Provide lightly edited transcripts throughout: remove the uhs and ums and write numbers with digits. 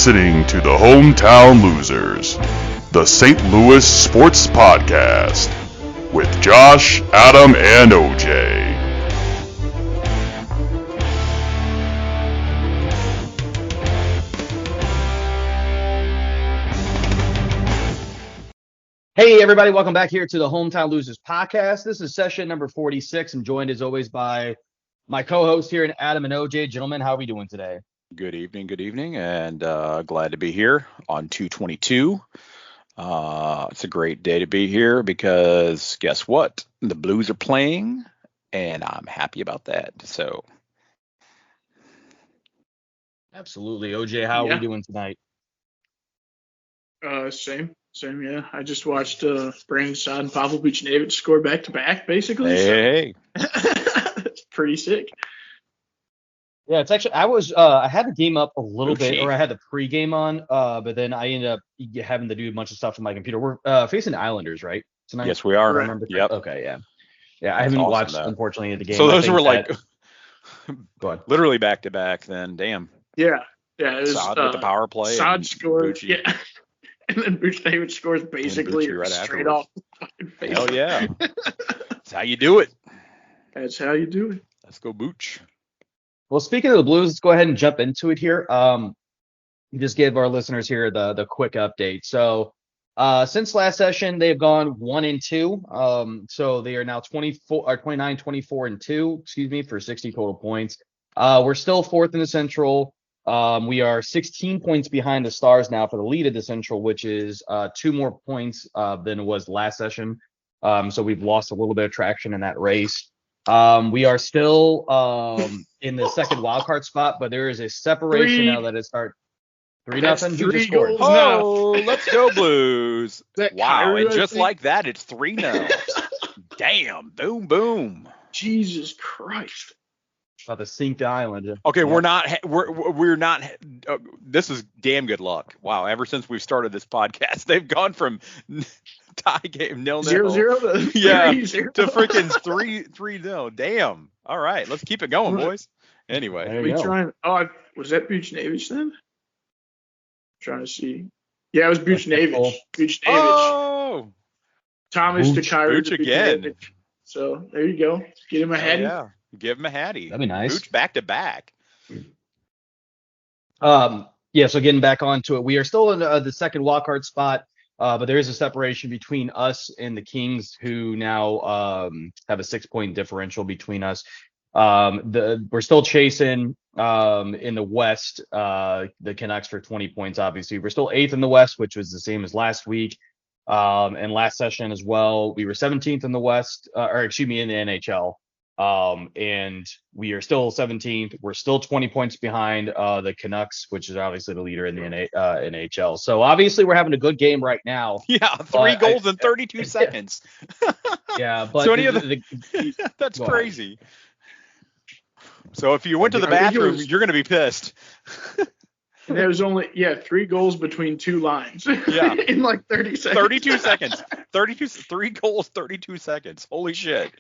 listening to the Hometown Losers, the St. Louis Sports Podcast, with Josh, Adam, and OJ. Hey everybody, welcome back here to the Hometown Losers Podcast. This is session number 46. I'm joined as always by my co-host here, Adam and OJ. Gentlemen, how are we doing today? Good evening, and glad to be here on 222. It's a great day to be here because guess what? The Blues are playing, and I'm happy about that. So, absolutely, OJ. How are we doing tonight? Same. Yeah. I just watched Brandon Saad and Pavel Buchnevich score back to back, basically. Hey. It's pretty sick. Yeah, it's actually I had the game up a little bit, or I had the pregame on, but then I ended up having to do a bunch of stuff on my computer. We're facing the Islanders, right? Tonight? Yes, we are. Yep. Okay, yeah. I haven't watched, unfortunately, the game. So those were like literally back to back. Then, damn. Yeah. It was Saad with the power play. Saad scored. Yeah. And then Buchnevich scores basically right straight off the fucking face. Hell yeah. That's how you do it. That's how you do it. Let's go Booch. Well, speaking of the Blues, let's go ahead and jump into it here. Just give our listeners here the quick update. So since last session, they've gone 1-2. So they are now 29, 24, and 2, for 60 total points. We're still fourth in the Central. We are 16 points behind the Stars now for the lead of the Central, which is 2 more points than it was last session. So we've lost a little bit of traction in that race. We are still in the second wildcard spot, but there is a separation now that it starts 3-0. Who just scored? Oh, let's go Blues. Wow, and just like that, it's 3-0. Damn, boom, boom. Jesus Christ. About to sink the island. Okay, yeah. We're not. This is damn good luck. Wow, ever since we've started this podcast, they've gone from tie game 0-0 to 3-0 to freaking 3-0. Damn. All right, let's keep it going, boys. Anyway, was that Buchnevich then? I'm trying to see. Yeah, it was Buchnevich. Oh, Thomas to Kyrie Booch again. So there you go. Get him a hattie. Yeah. Give him a hattie. That'd be nice. Booch back to back. So getting back onto it, we are still in the second wildcard spot, but there is a separation between us and the Kings, who now have a 6-point differential between us. We're still chasing in the West the Canucks for 20 points. Obviously, we're still 8th in the West, which was the same as last week. And last session as well, we were 17th in the West, in the NHL. And we are still 17th. We're still 20 points behind the Canucks, which is obviously the leader in the NHL. So obviously we're having a good game right now. Yeah, 3 goals in 32 seconds. Yeah, but so that's crazy. So if you went to the bathroom, you're going to be pissed. And there was only 3 goals between 2 lines. Yeah, in like 30 seconds. 32 seconds. 3 goals, 32 seconds. Holy shit.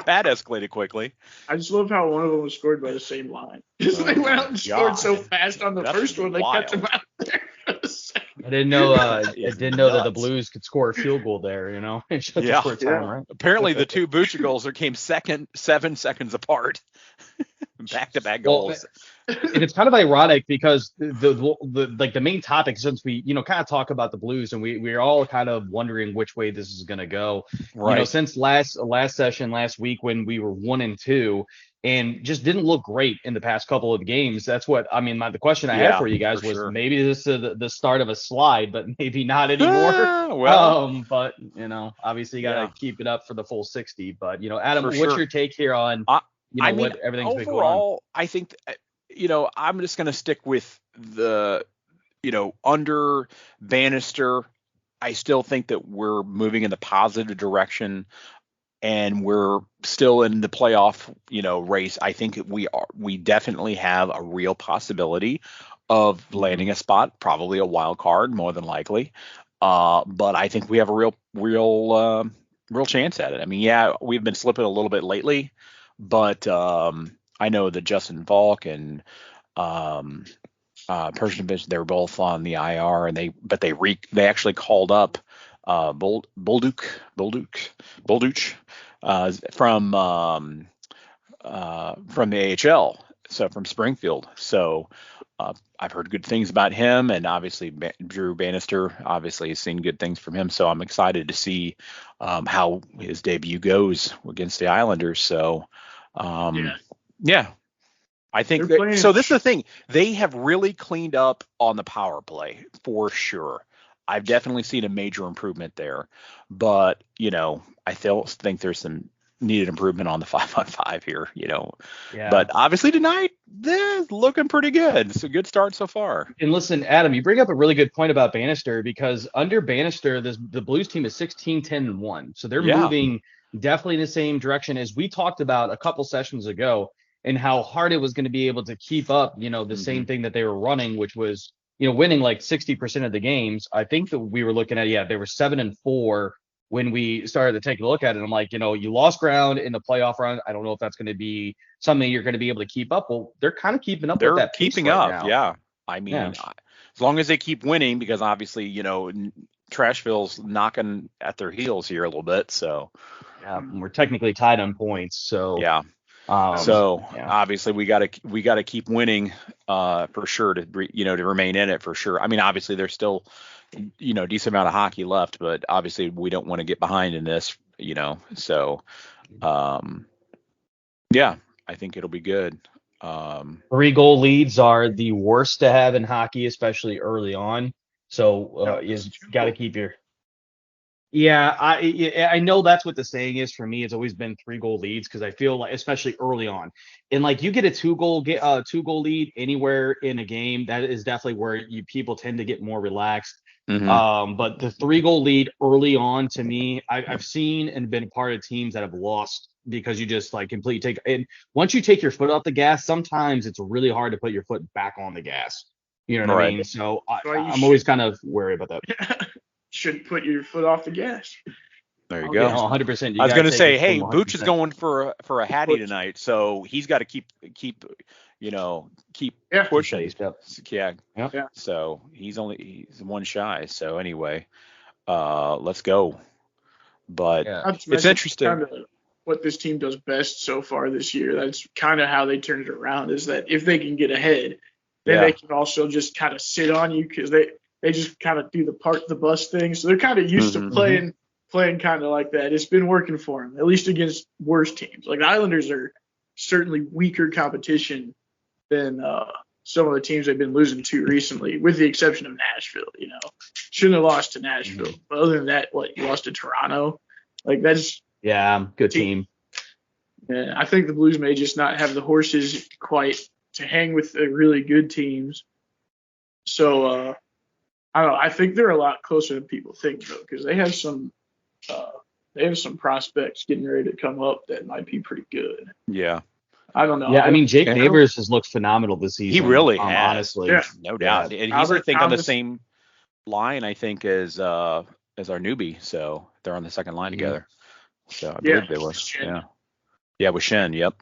That escalated quickly. I just love how one of them was scored by the same line. Just they went out and scored so fast on the first one, they kept him out there. I didn't know. That the Blues could score a field goal there. Right? Apparently, the 2 Bucha goals came 7 seconds apart. Back-to-back goals. And it's kind of ironic because the main topic, since we kind of talk about the Blues, and we're all kind of wondering which way this is going to go. Right. Since last session last week when we were 1-2 and just didn't look great in the past couple of games. That's what I mean. The question I had for you guys was maybe this is the start of a slide, but maybe not anymore. But obviously you got to keep it up for the full 60. But Adam, what's your take here on what everything's been going on? Overall, I think I'm just going to stick with the under Bannister. I still think that we're moving in the positive direction, and we're still in the playoff, race. I think we definitely have a real possibility of landing a spot, probably a wild card, more than likely. But I think we have a real chance at it. I mean, we've been slipping a little bit lately, but I know that Justin Volk and Persnovich, they were both on the IR, and they actually called up Bolduc from the AHL, so from Springfield. So I've heard good things about him, and obviously Drew Bannister obviously has seen good things from him. So I'm excited to see how his debut goes against the Islanders. So yeah. I think so. This is the thing. They have really cleaned up on the power play for sure. I've definitely seen a major improvement there, but I still think there's some needed improvement on the 5-on-5 here. Yeah. But obviously tonight, they're looking pretty good. It's a good start so far. And listen, Adam, you bring up a really good point about Bannister, because under Bannister, the Blues team is 16-10-1, so they're moving definitely in the same direction as we talked about a couple sessions ago, and how hard it was going to be able to keep up, the same thing that they were running, which was, winning like 60% of the games. I think that we were looking at, they were 7-4 when we started to take a look at it. I'm like, you lost ground in the playoff run. I don't know if that's going to be something you're going to be able to keep up. Well, they're kind of keeping up with that pace keeping right up. now. Yeah. I mean, as long as they keep winning, because obviously, Trashville's knocking at their heels here a little bit. So we're technically tied on points. So obviously we got to keep winning for sure to remain in it for sure. I mean, obviously there's still decent amount of hockey left, but obviously we don't want to get behind in this. So I think it'll be good. 3-goal leads are the worst to have in hockey, especially early on. So you got to keep your. Yeah, I know that's what the saying is. For me, it's always been 3-goal leads, because I feel like, especially early on, and like you get a 2-goal lead anywhere in a game, that is definitely where people tend to get more relaxed. But the 3-goal lead early on, to me, I've seen and been a part of teams that have lost because you just like completely take. And once you take your foot off the gas, sometimes it's really hard to put your foot back on the gas. You know what I mean? So I'm always kind of worried about that. Should put your foot off the gas. There you go. 100%. I was going to say, hey, Booch is going for a Hattie tonight, so he's got to keep pushing. Yeah. So he's one shy. So anyway, let's go. But it's interesting. Kind of what this team does best so far this year. That's kind of how they turn it around. Is that if they can get ahead, then they can also just kind of sit on you, because they just kind of do the park the bus thing. So they're kind of used to playing kind of like that. It's been working for them, at least against worse teams. Like the Islanders are certainly weaker competition than some of the teams they've been losing to recently, with the exception of Nashville. Shouldn't have lost to Nashville. But other than that, you lost to Toronto. Like that's good team. Yeah, I think the Blues may just not have the horses quite to hang with the really good teams. So I don't know. I think they're a lot closer than people think, though, because they have some prospects getting ready to come up that might be pretty good. Yeah. I don't know. Yeah, I mean, Jake Neighbors has looked phenomenal this season. He really has, honestly. Yeah. No doubt. And he's, I think, on the same line, I think, as our newbie. So they're on the second line together. So I believe they were. Yeah. Yeah, with Shen. Yep.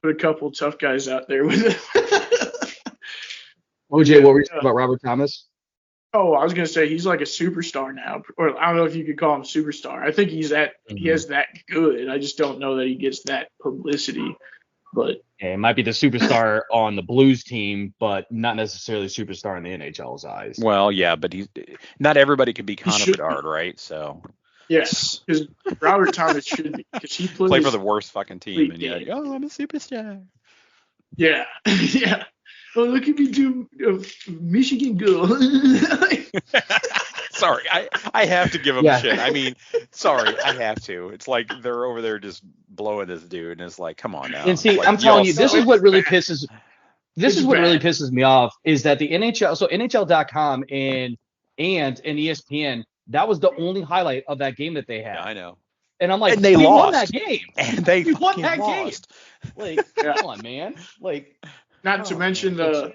Put a couple tough guys out there with it. OJ, what were you saying about Robert Thomas? Oh, I was gonna say he's like a superstar now, or I don't know if you could call him superstar. I think he has that good. I just don't know that he gets that publicity. But it might be the superstar on the Blues team, but not necessarily superstar in the NHL's eyes. Well, yeah, but not everybody can be Connor Bedard, right? So yes, because Robert Thomas should be, because he play for the worst fucking team, and you're like, oh, I'm a superstar. Yeah, yeah. Oh, look at me do Michigan girl. Sorry, I have to give him shit. I mean, sorry, I have to. It's like they're over there just blowing this dude, and it's like, come on now. And see, like, I'm telling you, this is what really pisses me off, is that the NHL, so NHL.com and ESPN, that was the only highlight of that game that they had. Yeah, I know. And I'm like, and they won that game. And they won that lost. Game. Like, come on, man. Like, not to mention when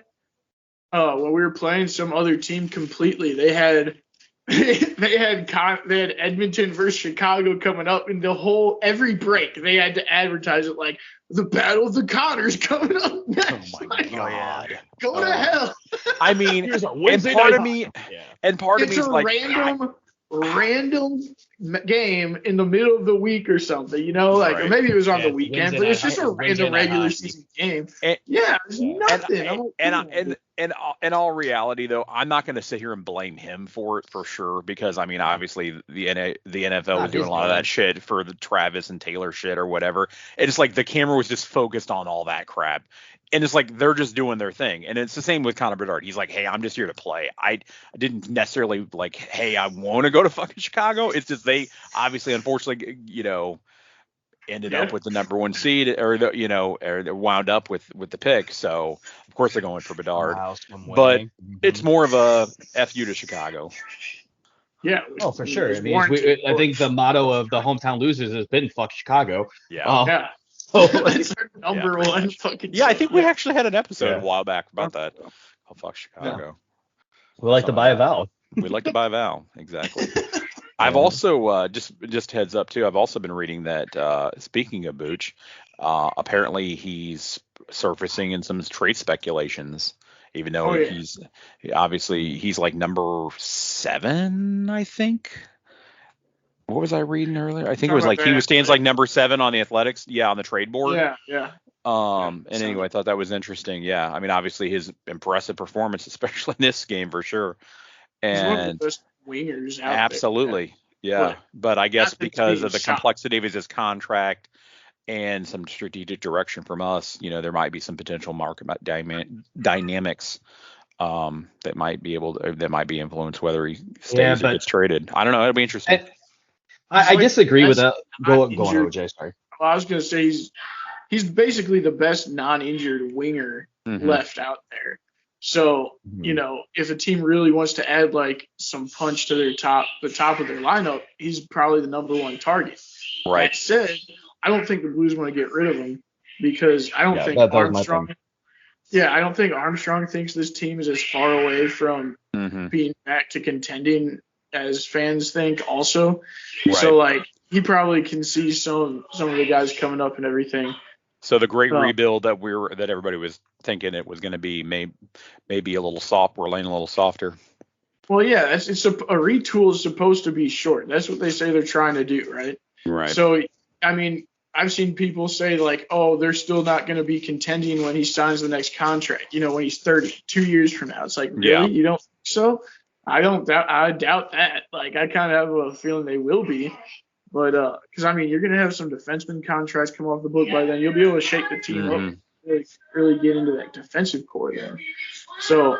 we were playing some other team completely, they had they had Edmonton versus Chicago coming up, and every break they had to advertise it like the Battle of the Connors coming up next. Oh my God. Go to hell. I mean, Here's our and Wednesday part night of me, Yeah. and part of It's me is a like, random game in the middle of the week or something, like, or Right. maybe it was on the it's weekend, Wednesday but it's night- just a Wednesday random night regular hockey. season game. And- There's Yeah. nothing. I'm like, and in all reality, though, I'm not going to sit here and blame him for it for sure, because I mean, obviously the NFL was doing a lot of that shit for the Travis and Taylor shit or whatever. And it's like the camera was just focused on all that crap. And it's like they're just doing their thing. And it's the same with Connor Bedard. He's like, hey, I'm just here to play. I didn't necessarily like, hey, I want to go to fucking Chicago. It's just they obviously, unfortunately, ended up with the number one seed, or or they wound up with the pick. So of course they're going for Bedard. But it's more of a F you to Chicago. Yeah. Oh, for sure. I mean, I think the motto of the hometown losers has been "fuck Chicago." Yeah. Yeah. So, That's our number one fucking. Yeah, I think we actually had an episode Yeah. a while back about that. Oh, fuck Chicago. we like to buy a vowel. We like to buy a vowel. Exactly. I've also just heads up too. I've also been reading that speaking of Booch, apparently he's surfacing in some trade speculations. Even though he's like number 7, I think. What was I reading earlier? I think it was like he stands like number 7 on the Athletics. Yeah, on the trade board. Yeah. And anyway, I thought that was interesting. Yeah, I mean, obviously his impressive performance, especially in this game, for sure. And he's one of the best wingers out absolutely, yeah. But I guess because of the complexity of his contract and some strategic direction from us, there might be some potential market dynamics that might be influenced whether he stays or gets traded. I don't know. It'll be interesting. I disagree with that. Go on, OJ. Sorry. Well, I was going to say he's basically the best non-injured winger left out there. So, if a team really wants to add like some punch to the top of their lineup, he's probably the number one target. Right. That said, I don't think the Blues want to get rid of him because I don't think Armstrong. Yeah, I don't think Armstrong thinks this team is as far away from being back to contending as fans think also. Right. So like he probably can see some of the guys coming up and everything. So the great rebuild that everybody was thinking it was going to be maybe a little soft. We're laying a little softer. Well, yeah, a retool is supposed to be short. That's what they say they're trying to do, right? Right. So I mean, I've seen people say like, oh, they're still not going to be contending when he signs the next contract. When he's 30, 2 years from now. It's like, really? Yeah. You don't think so? I doubt that. Like, I kind of have a feeling they will be. But, because, I mean, you're going to have some defenseman contracts come off the book by then. You'll be able to shake the team up, really get into that defensive core then. So,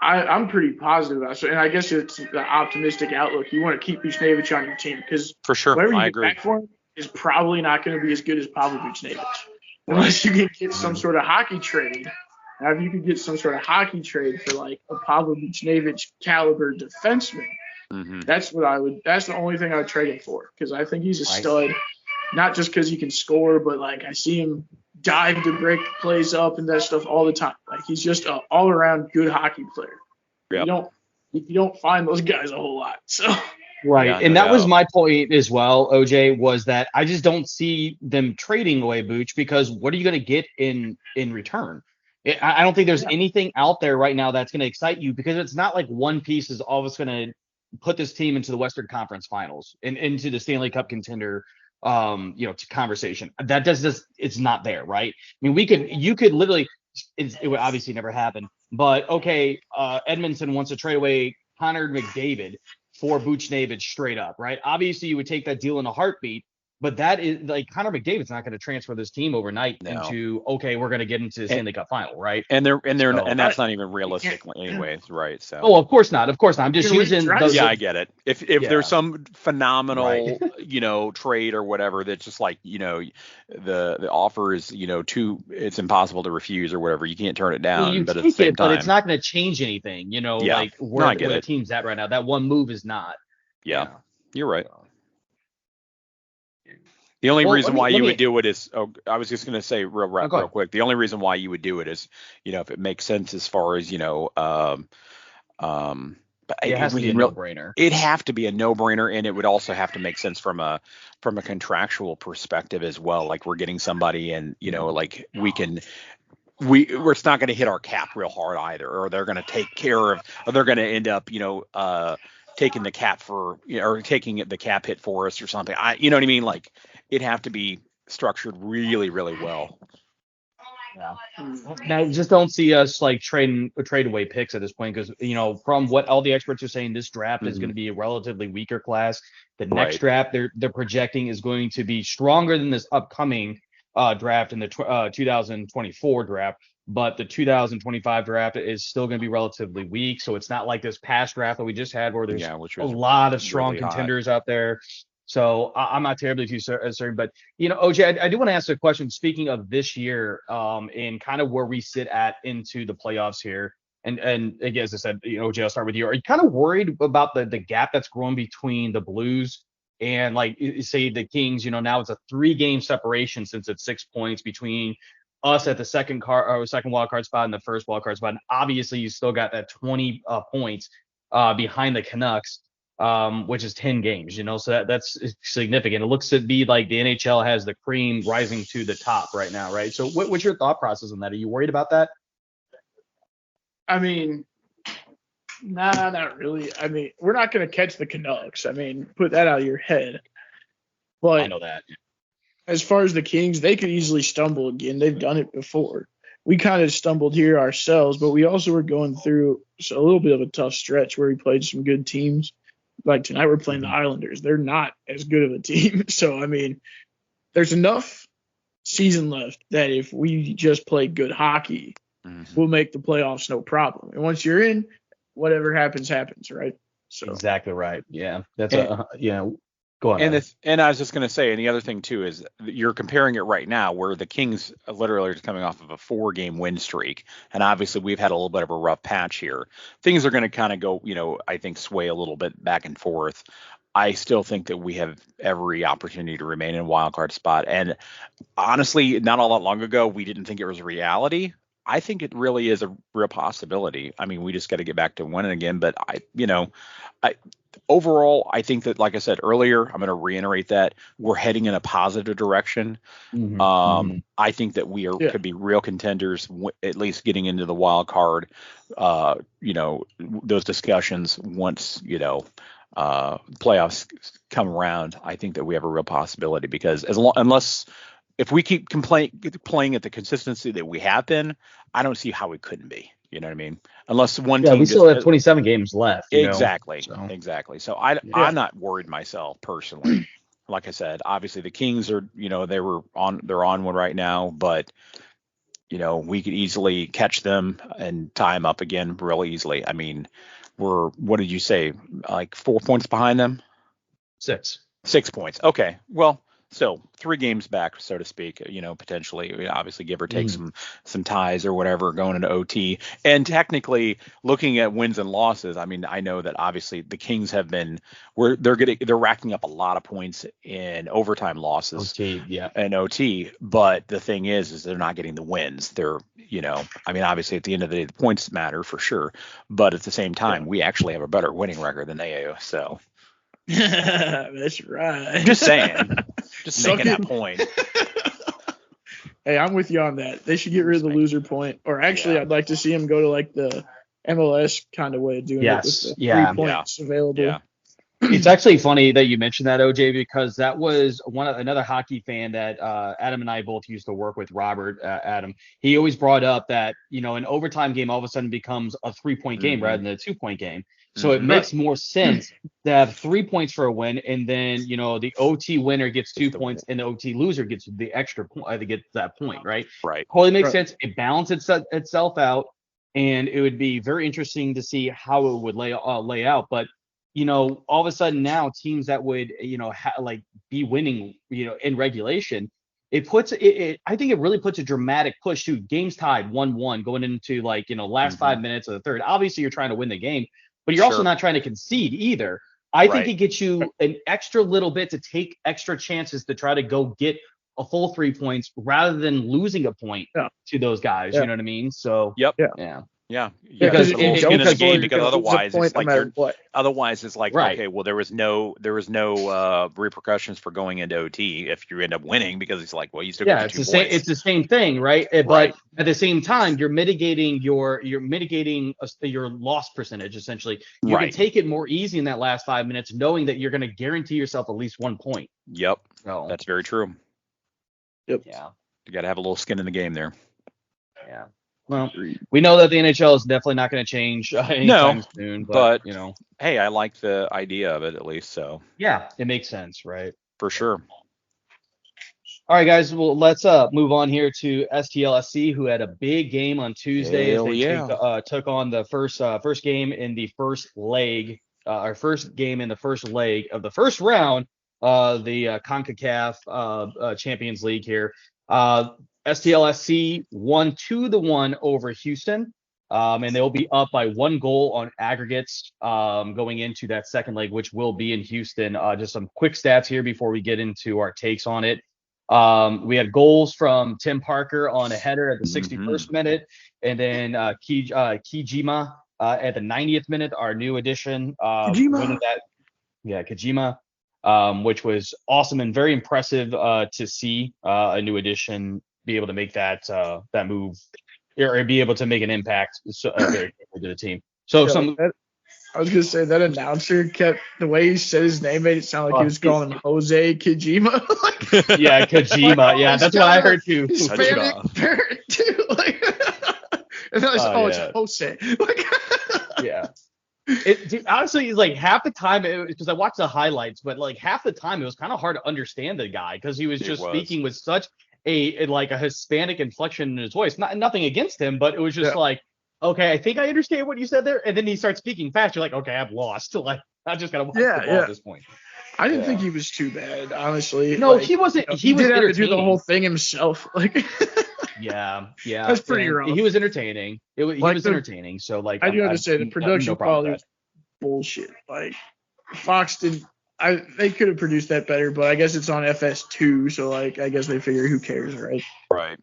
I'm pretty positive about it. And I guess it's the optimistic outlook. You want to keep Buchnevich on your team because for sure, whatever you I get agree. back for him is probably not going to be as good as Pavel Buchnevich. Unless you can get some sort of hockey trade. Now, if you could get some sort of hockey trade for like a Pavel Buchnevich caliber defenseman, that's the only thing I would trade him for because I think he's a stud, not just because he can score, but like I see him dive to break plays up and that stuff all the time. Like he's just an all around good hockey player. Yep. You don't find those guys a whole lot. So. Right. Yeah, and that was my point as well, OJ, was that I just don't see them trading away Booch because what are you going to get in return? I don't think there's anything out there right now that's going to excite you because it's not like one piece is always going to put this team into the Western Conference Finals and into the Stanley Cup contender, to conversation. That it's not there, right? I mean, you could literally, it would obviously never happen, but okay, Edmonton wants to trade away Connor McDavid for Buchnevich straight up, right? Obviously, you would take that deal in a heartbeat, but that is like Connor McDavid's not going to transfer this team overnight into we're going to get into the Stanley Cup final, right? And that's not even realistic anyways, right? So of course not. I'm just using those. Yeah, I get it. If there's some phenomenal trade or whatever that's just like the offer is it's impossible to refuse or whatever, you can't turn it down. Well, but at the same time, but it's not going to change anything. Like where the team's at right now. That one move is not. Yeah, you're right. The only reason why you would do it is, I was just going to say real quick. The only reason why you would do it is, if it makes sense as far as, It has to be a no-brainer. It'd have to be a no-brainer, and it would also have to make sense from a contractual perspective as well. Like we're getting somebody, and like it's not going to hit our cap real hard either, or they're going to take care of, or they're going to end up, taking the cap or taking the cap hit for us or something. You know what I mean? Like it'd have to be structured really, really well. Yeah. Now, just don't see us like trade away picks at this point because from what all the experts are saying, this draft is going to be a relatively weaker class. The next draft they're projecting is going to be stronger than this upcoming draft in the 2024 draft, but the 2025 draft is still going to be relatively weak. So it's not like this past draft that we just had where there's a lot of strong contenders out there. So I'm not terribly too certain, but OJ, I do want to ask a question. Speaking of this year, and kind of where we sit at into the playoffs here, and again, as I said, OJ, I'll start with you. Are you kind of worried about the gap that's grown between the Blues and like say the Kings? Now it's a 3-game separation since it's 6 points between us at the second wild card spot and the first wild card spot. And obviously, you still got that 20 points behind the Canucks. Which is 10 games, so that's significant. It looks to be like the NHL has the cream rising to the top right now, right? So what's your thought process on that? Are you worried about that? I mean, nah, not really. I mean, we're not going to catch the Canucks. I mean, put that out of your head. But I know that. As far as the Kings, they could easily stumble again. They've done it before. We kind of stumbled here ourselves, but we also were going through a little bit of a tough stretch where we played some good teams. Like tonight we're playing the Islanders. They're not as good of a team. So, I mean, there's enough season left that if we just play good hockey, we'll make the playoffs no problem. And once you're in, whatever happens, right? So exactly right. Yeah. That's go on. And I was just going to say, and the other thing too is you're comparing it right now where the Kings literally are coming off of a 4-game win streak, and obviously we've had a little bit of a rough patch here. Things are going to kind of go, I think sway a little bit back and forth. I still think that we have every opportunity to remain in a wild card spot, and honestly, not all that long ago we didn't think it was a reality. I think it really is a real possibility. I mean, we just got to get back to winning again, but overall, I think that, like I said earlier, I'm going to reiterate that we're heading in a positive direction. I think that we could be real contenders, at least getting into the wild card. Those discussions once playoffs come around, I think that we have a real possibility because if we keep playing at the consistency that we have been, I don't see how we couldn't be. You know what I mean? Unless one team. We still have 27 games left. Exactly. So I'm not worried myself personally. Like I said, obviously the Kings are, they're on one right now, but we could easily catch them and tie them up again real easily. I mean, what did you say? Like 4 points behind them? 6 points. Okay. Well, so 3 games back, so to speak, potentially, obviously give or take some ties or whatever going into OT. And technically looking at wins and losses, I mean, I know that obviously the Kings have been they're racking up a lot of points in overtime losses and OT. But the thing is they're not getting the wins. They're, I mean, obviously at the end of the day, the points matter for sure. But at the same time, we actually have a better winning record than they do. So. That's right. Just saying. Just making that point. Hey, I'm with you on that. They should get rid of the loser point. Or actually, I'd like to see them go to like the MLS kind of way of doing it with the 3 points available. Yeah. It's actually funny that you mentioned that, OJ, because that was another hockey fan that Adam and I both used to work with, Robert, Adam. He always brought up that, an overtime game all of a sudden becomes a 3-point game rather than a 2-point game. So it makes more sense to have 3 points for a win, and then the OT winner gets 2 points, and the OT loser gets the extra point to get that point, right? Right. Totally makes sense. It balances itself out, and it would be very interesting to see how it would lay out. But all of a sudden now teams that would be winning in regulation, I think it really puts a dramatic push to games tied 1-1 going into last 5 minutes of the third. Obviously you're trying to win the game, but you're also not trying to concede either. I think it gets you an extra little bit to take extra chances to try to go get a full 3 points rather than losing a point to those guys. You know what I mean? So yeah. Yeah, Because put a little it- skin in the because game, you're because gonna lose a otherwise point it's no like matter what. Right. okay, well there was no repercussions for going into OT if you end up winning, because it's like, well, you still got Yeah, your it's 2 the same. points. It's the same thing, right? Right. But at the same time, you're mitigating your loss percentage. Essentially, you can Right. take it more easy in that last 5 minutes, knowing that you're going to guarantee yourself at least 1 point. Yep, So that's very true. Yep. yeah, You got to have a little skin in the game there. yeah. Well, we know that the NHL is definitely not going to change anytime soon, but hey, I like the idea of it at least, so yeah, it makes sense, right? for sure. All right, guys. Well, let's move on here to STLSC, who had a big game on Tuesday as Hell they yeah. took on the first game in the first leg, our first game in the first leg of the first round, the CONCACAF Champions League here. STLSC won 2-1 over Houston, and they'll be up by 1 goal on aggregates going into that second leg, which will be in Houston. Just some quick stats here before we get into our takes on it. We had goals from Tim Parker on a header at the 61st minute, and then Kijima at the 90th minute, our new addition, winning that. Yeah, Kojima, which was awesome and very impressive to see a new addition be able to make that move, or be able to make an impact very quickly to the team. So I was gonna say that announcer kept the way he said his name made it sound like he was calling him Jose Kojima. Yeah, Kojima. Yeah, that's what I heard too. Hispanic parent too. And then I said, it's Jose. Yeah. Dude, honestly, it's like half the time, because I watched the highlights, but like half the time it was kind of hard to understand the guy because he was just speaking with such a Hispanic inflection in his voice. Nothing against him, but it was just like, okay, I think I understand what you said there. And then he starts speaking fast. You're like, okay, I'm lost. Like, I just gotta watch the ball at this point. I didn't think he was too bad, honestly. No, he wasn't. He was did have to do the whole thing himself. Yeah. That's pretty rough. He was entertaining. He was entertaining. So like, I do have to say the production quality was bullshit. Like Fox didn't. They could have produced that better, but I guess it's on FS2, so like I guess they figure who cares, right? Right.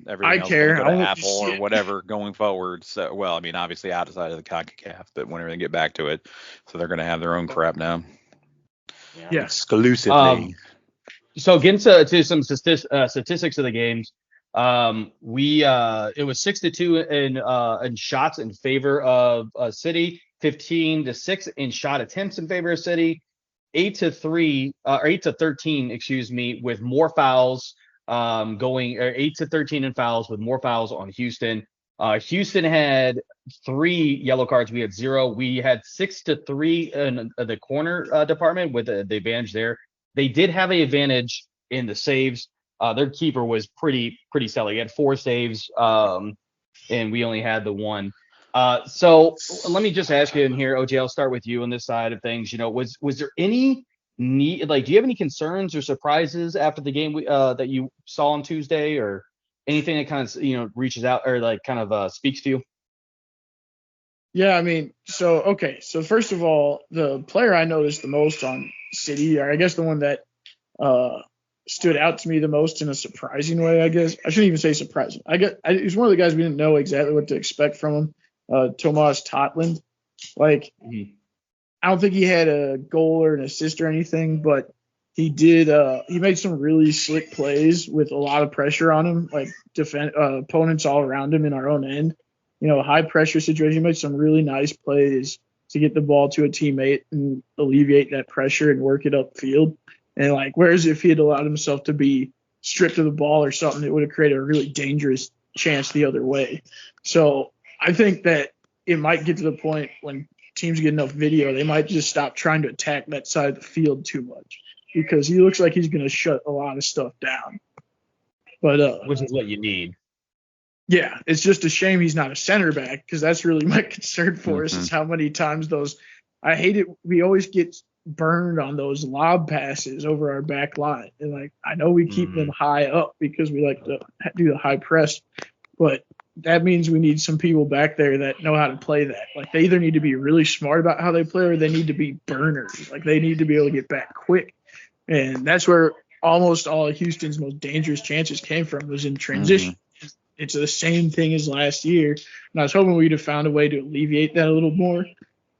Everything else care. Go to Apple or whatever going forward. So, well, I mean, obviously outside of the CONCACAF, but whenever they get back to it, so they're going to have their own crap now. Yeah. Exclusively. So getting to some statistics of the games, it was 6-2 in shots in favor of City, 15-6 in shot attempts in favor of City, 8-13, excuse me, with more fouls going, or 8-13 in fouls with more fouls on Houston. Houston had 3 yellow cards. We had 0. We had 6-3 in the corner department with the advantage there. They did have an advantage in the saves. Their keeper was pretty stellar. He had 4 saves, and we only had the 1. So let me just ask you in here, OJ, I'll start with you on this side of things. Was there any need, like, do you have any concerns or surprises after the game that you saw on Tuesday, or anything that kind of reaches out or like kind of speaks to you? Yeah, I mean, so first of all, the player I noticed the most on City, or I guess the one that stood out to me the most in a surprising way, I guess I shouldn't even say surprising. He's one of the guys we didn't know exactly what to expect from him. Tomas Totland. Like, I don't think he had a goal or an assist or anything, but he did. He made some really slick plays with a lot of pressure on him, like opponents all around him in our own end. High pressure situation. He made some really nice plays to get the ball to a teammate and alleviate that pressure and work it upfield. And like, whereas if he had allowed himself to be stripped of the ball or something, it would have created a really dangerous chance the other way. So I think that it might get to the point when teams get enough video, they might just stop trying to attack that side of the field too much, because he looks like he's going to shut a lot of stuff down. But which is what you need. Yeah, it's just a shame he's not a center back, because that's really my concern for us is how many times I hate it. We always get burned on those lob passes over our back line. And like, I know we keep them high up because we like to do the high press, but that means we need some people back there that know how to play that. Like, they either need to be really smart about how they play, or they need to be burners. Like, they need to be able to get back quick. And that's where almost all of Houston's most dangerous chances came from, was in transition. it's the same thing as last year. And I was hoping we'd have found a way to alleviate that a little more.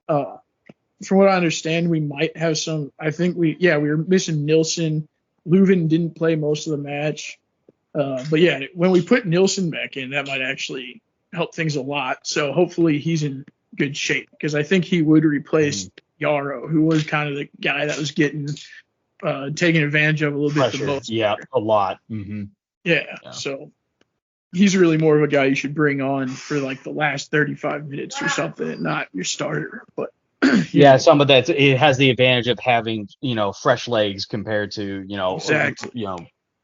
From what I understand, we might have some. I think we were missing Nilsson. Leuven didn't play most of the match. But yeah, when we put Nilsson back in, that might actually help things a lot. So hopefully he's in good shape, because I think he would replace Yarrow, who was kind of the guy that was getting taken advantage of a little bit the most. Yeah, a lot. Mm-hmm. Yeah, so he's really more of a guy you should bring on for like the last 35 minutes or something, and not your starter. But yeah, some of that, it has the advantage of having, fresh legs compared to, exactly.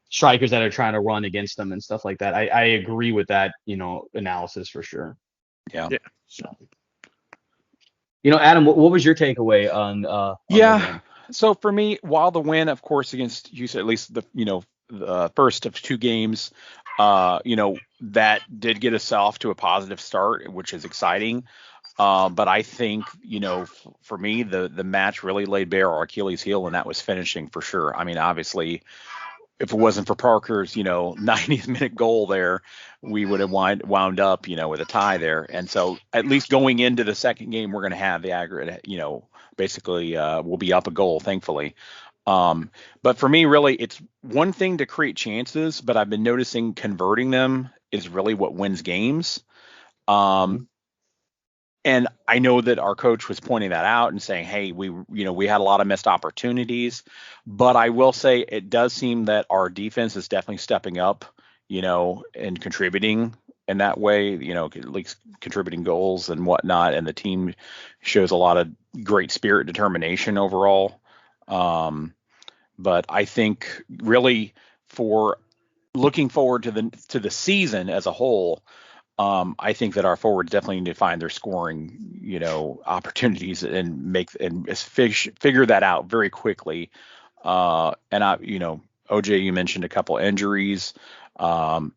Strikers that are trying to run against them and stuff like that. I agree with that, analysis for sure. Yeah. So. Adam, what was your takeaway on the win? So for me, while the win, of course, against Houston, at least the first of two games, that did get us off to a positive start, which is exciting. But I think, for me, the match really laid bare our Achilles heel, and that was finishing for sure. I mean, obviously, if it wasn't for Parker's, 90th minute goal there, we would have wound up, with a tie there. And so at least going into the second game, we're going to have the aggregate, basically we'll be up a goal, thankfully. But for me, really, it's one thing to create chances, but I've been noticing converting them is really what wins games. And I know that our coach was pointing that out and saying, hey, we had a lot of missed opportunities, but I will say it does seem that our defense is definitely stepping up, and contributing in that way, at least contributing goals and whatnot. And the team shows a lot of great spirit, determination overall. But I think really for looking forward to the season as a whole, I think that our forwards definitely need to find their scoring, opportunities and figure that out very quickly. And OJ, you mentioned a couple injuries. And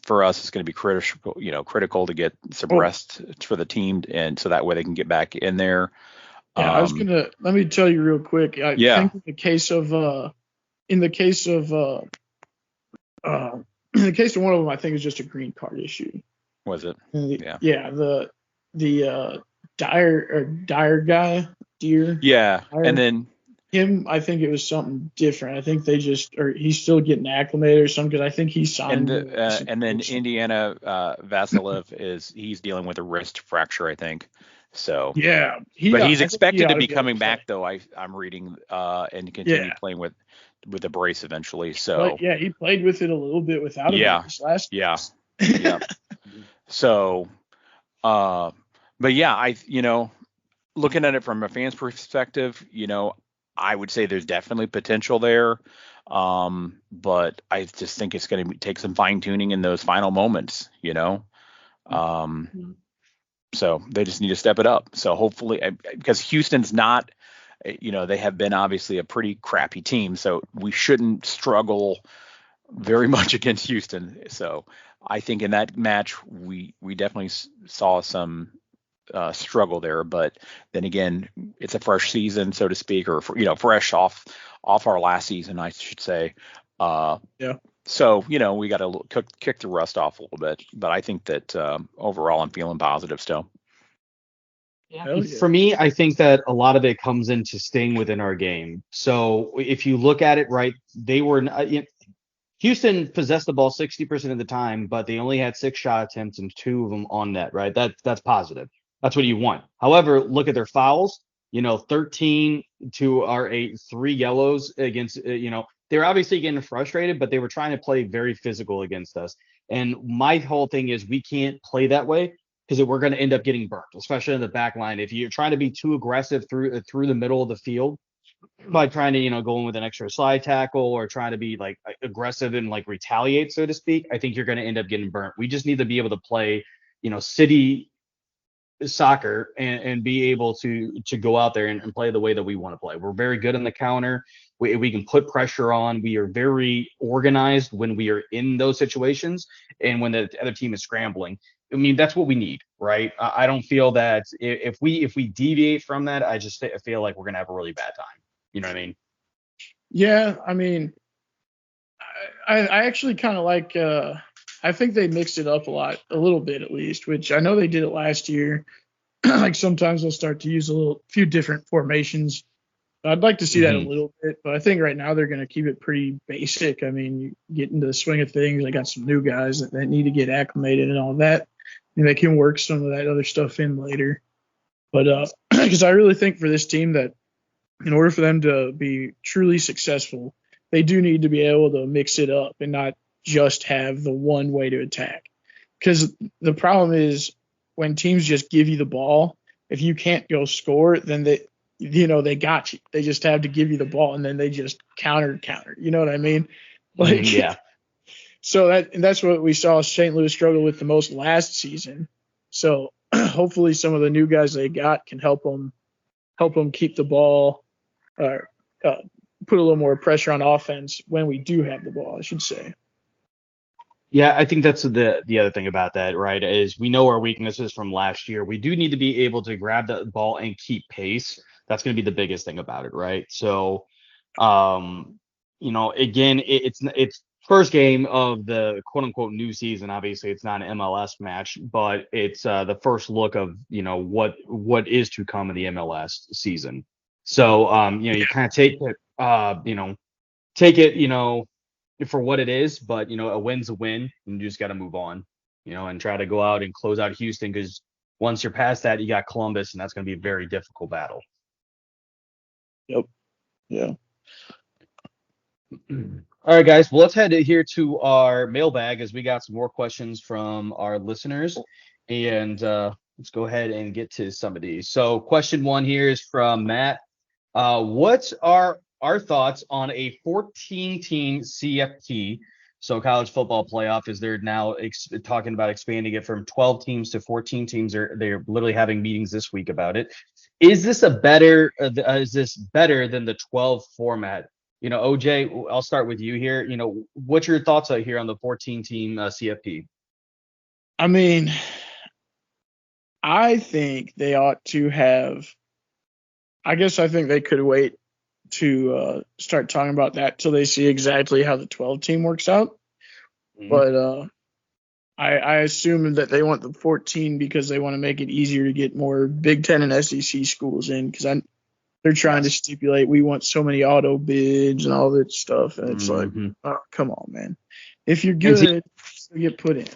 for us, it's going to be critical to get some rest for the team, and so that way they can get back in there. Yeah, let me tell you real quick. I think in the case of one of them, I think it's just a green card issue. Was it? Yeah. The Dyer guy, Deer. Yeah, Dyer, and then him, I think it was something different. I think he's still getting acclimated or something, because I think he signed. And then Indiana Vasilev he's dealing with a wrist fracture, I think. So yeah, but he's expected to be coming back though. I'm reading and continue playing with a brace eventually. So he played with it a little bit without it this last. Yeah. So, but yeah, looking at it from a fan's perspective, I would say there's definitely potential there. But I just think it's going to take some fine tuning in those final moments, So they just need to step it up. So hopefully, because Houston's not, they have been obviously a pretty crappy team, so we shouldn't struggle very much against Houston. So I think in that match, we definitely saw some struggle there. But then again, it's a fresh season, so to speak, or fresh off our last season, I should say. So, we got to kick the rust off a little bit. But I think that overall I'm feeling positive still. Yeah. For me, I think that a lot of it comes into staying within our game. So if you look at it, right, Houston possessed the ball 60% of the time, but they only had 6 shot attempts and 2 of them on net, right? That's positive. That's what you want. However, look at their fouls, 13 to our 8, 3 yellows against, they're obviously getting frustrated, but they were trying to play very physical against us. And my whole thing is we can't play that way, because we're going to end up getting burnt, especially in the back line. If you're trying to be too aggressive through the middle of the field by trying to, go in with an extra slide tackle or trying to be like aggressive and like retaliate, so to speak, I think you're going to end up getting burnt. We just need to be able to play, city soccer and be able to go out there and play the way that we want to play. We're very good on the counter. We can put pressure on. We are very organized when we are in those situations and when the other team is scrambling. I mean, that's what we need, right? I don't feel that if we deviate from that, I just feel like we're going to have a really bad time. You know what I mean? Yeah, I mean, I actually kind of like I think they mixed it up a little bit at least, which I know they did it last year. Like sometimes they'll start to use few different formations. I'd like to see that a little bit, but I think right now they're going to keep it pretty basic. I mean, you get into the swing of things. They got some new guys that need to get acclimated and all that, and they can work some of that other stuff in later. But because I really think for this team that in order for them to be truly successful, they do need to be able to mix it up and not just have the one way to attack. Because the problem is when teams just give you the ball, if you can't go score, then they got you. They just have to give you the ball, and then they just counter. You know what I mean? Like, yeah. So that's what we saw St. Louis struggle with the most last season. So hopefully some of the new guys they got can help them keep the ball, or put a little more pressure on offense when we do have the ball, I should say. Yeah, I think that's the other thing about that, right, is we know our weaknesses from last year. We do need to be able to grab the ball and keep pace. That's going to be the biggest thing about it, right? So, again, it's first game of the quote unquote new season. Obviously, it's not an MLS match, but it's the first look of what is to come in the MLS season. So, you kind of take it, for what it is, but a win's a win, and you just got to move on, and try to go out and close out Houston, because once you're past that, you got Columbus, and that's going to be a very difficult battle. Yep. Yeah. All right, guys. Well, let's head here to our mailbag as we got some more questions from our listeners, and let's go ahead and get to some of these. So, question 1 here is from Matt. What are our thoughts on a 14-team CFP, so college football playoff, is they're now talking about expanding it from 12 teams to 14 teams. They're literally having meetings this week about it. Is this better than the 12 format? OJ, I'll start with you here. What's your thoughts out here on the 14-team CFP? I mean, I think they ought to have. I guess I think they could wait to start talking about that till they see exactly how the 12 team works out. But I assume that they want the 14 because they want to make it easier to get more Big Ten and SEC schools in, because they're trying to stipulate we want so many auto bids and all that stuff, and it's like, oh, come on, man. If you're good, you get put in.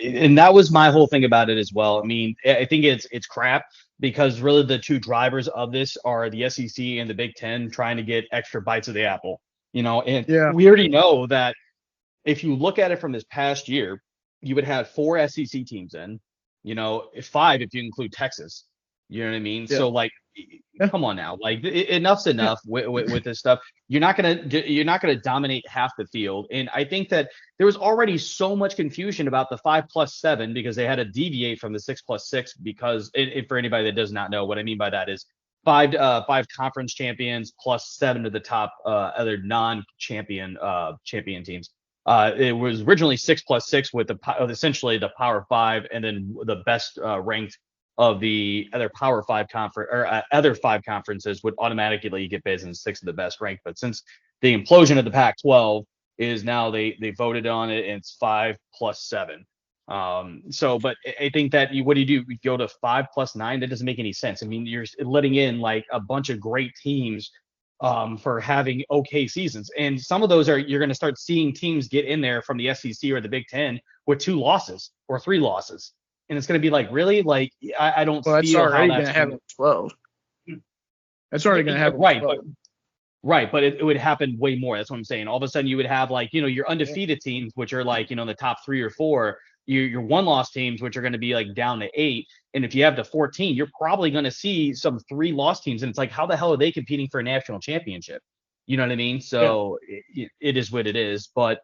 And that was my whole thing about it as well. I mean, I think it's crap, because really the two drivers of this are the SEC and the Big Ten trying to get extra bites of the apple. We already know that if you look at it from this past year, you would have 4 SEC teams in, 5 if you include Texas. You know what I mean? Yeah. So come on now, enough's enough with this stuff. You're not gonna dominate half the field, and I think that there was already so much confusion about the 5+7 because they had to deviate from the 6+6, because for anybody that does not know, what I mean by that is 5 conference champions plus 7 to the top other non-champion champion teams. It was originally 6+6 with essentially the Power 5, and then the best ranked of the other Power 5 conference, or other 5 conferences, would automatically get based in 6 of the best ranked. But since the implosion of the Pac-12 is now they voted on it, and it's 5+7. But I think that what do? You go to 5+9? That doesn't make any sense. I mean, you're letting in a bunch of great teams for having okay seasons, and some of those you're going to start seeing teams get in there from the SEC or the Big Ten with 2 losses or 3 losses. And it's going to be really? I don't feel that's already going to happen 12. That's already going to happen. Right, but it would happen way more. That's what I'm saying. All of a sudden, you would have your undefeated teams, which are the top 3 or 4. Your 1-loss teams, which are going to be down to 8. And if you have the 14, you're probably going to see some 3-loss teams. And it's how the hell are they competing for a national championship? You know what I mean? So it is what it is. But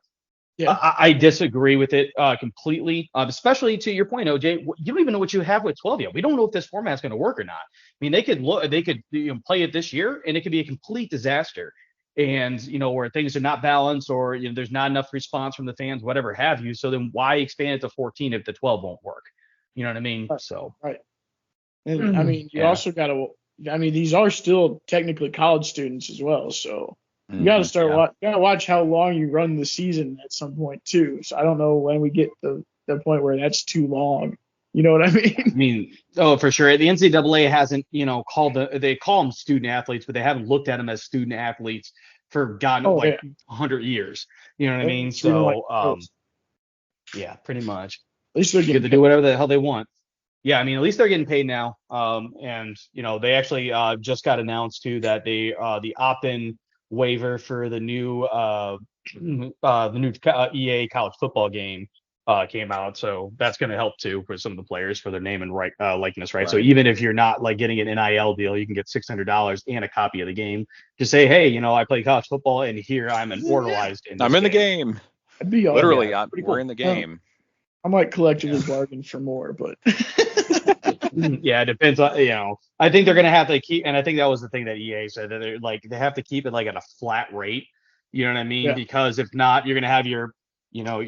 yeah. I disagree with it completely, especially to your point, OJ. You don't even know what you have with 12 yet. We don't know if this format's going to work or not. I mean, they could play it this year, and it could be a complete disaster. And where things are not balanced, or there's not enough response from the fans, whatever have you. So then why expand it to 14 if the 12 won't work? You know what I mean? So right. And I mean, you also got to. I mean, these are still technically college students as well, so. You got to watch how long you run the season at some point too. So I don't know when we get the point where that's too long. You know what I mean? Oh, for sure. The NCAA hasn't, they call them student athletes, but they haven't looked at them as student athletes for 100 years. You know what I mean? So, yeah, pretty much. At least they're get to do whatever the hell they want. Yeah, I mean, at least they're getting paid now. And they actually just got announced too that the opt-in waiver for the new EA college football game came out, so that's going to help too for some of the players for their name and likeness, right? So even if you're not like getting an NIL deal, you can get $600 and a copy of the game. Just say, hey, I play college football, and here I'm immortalized in this I'm in the game. That'd be literally. We're cool. In the game. I might collectively bargain for more, but yeah, it depends on I think they're gonna have to keep, and I think that was the thing that EA said, that they're like they have to keep it like at a flat rate. You know what I mean? Yeah. Because if not, you're gonna have your Bo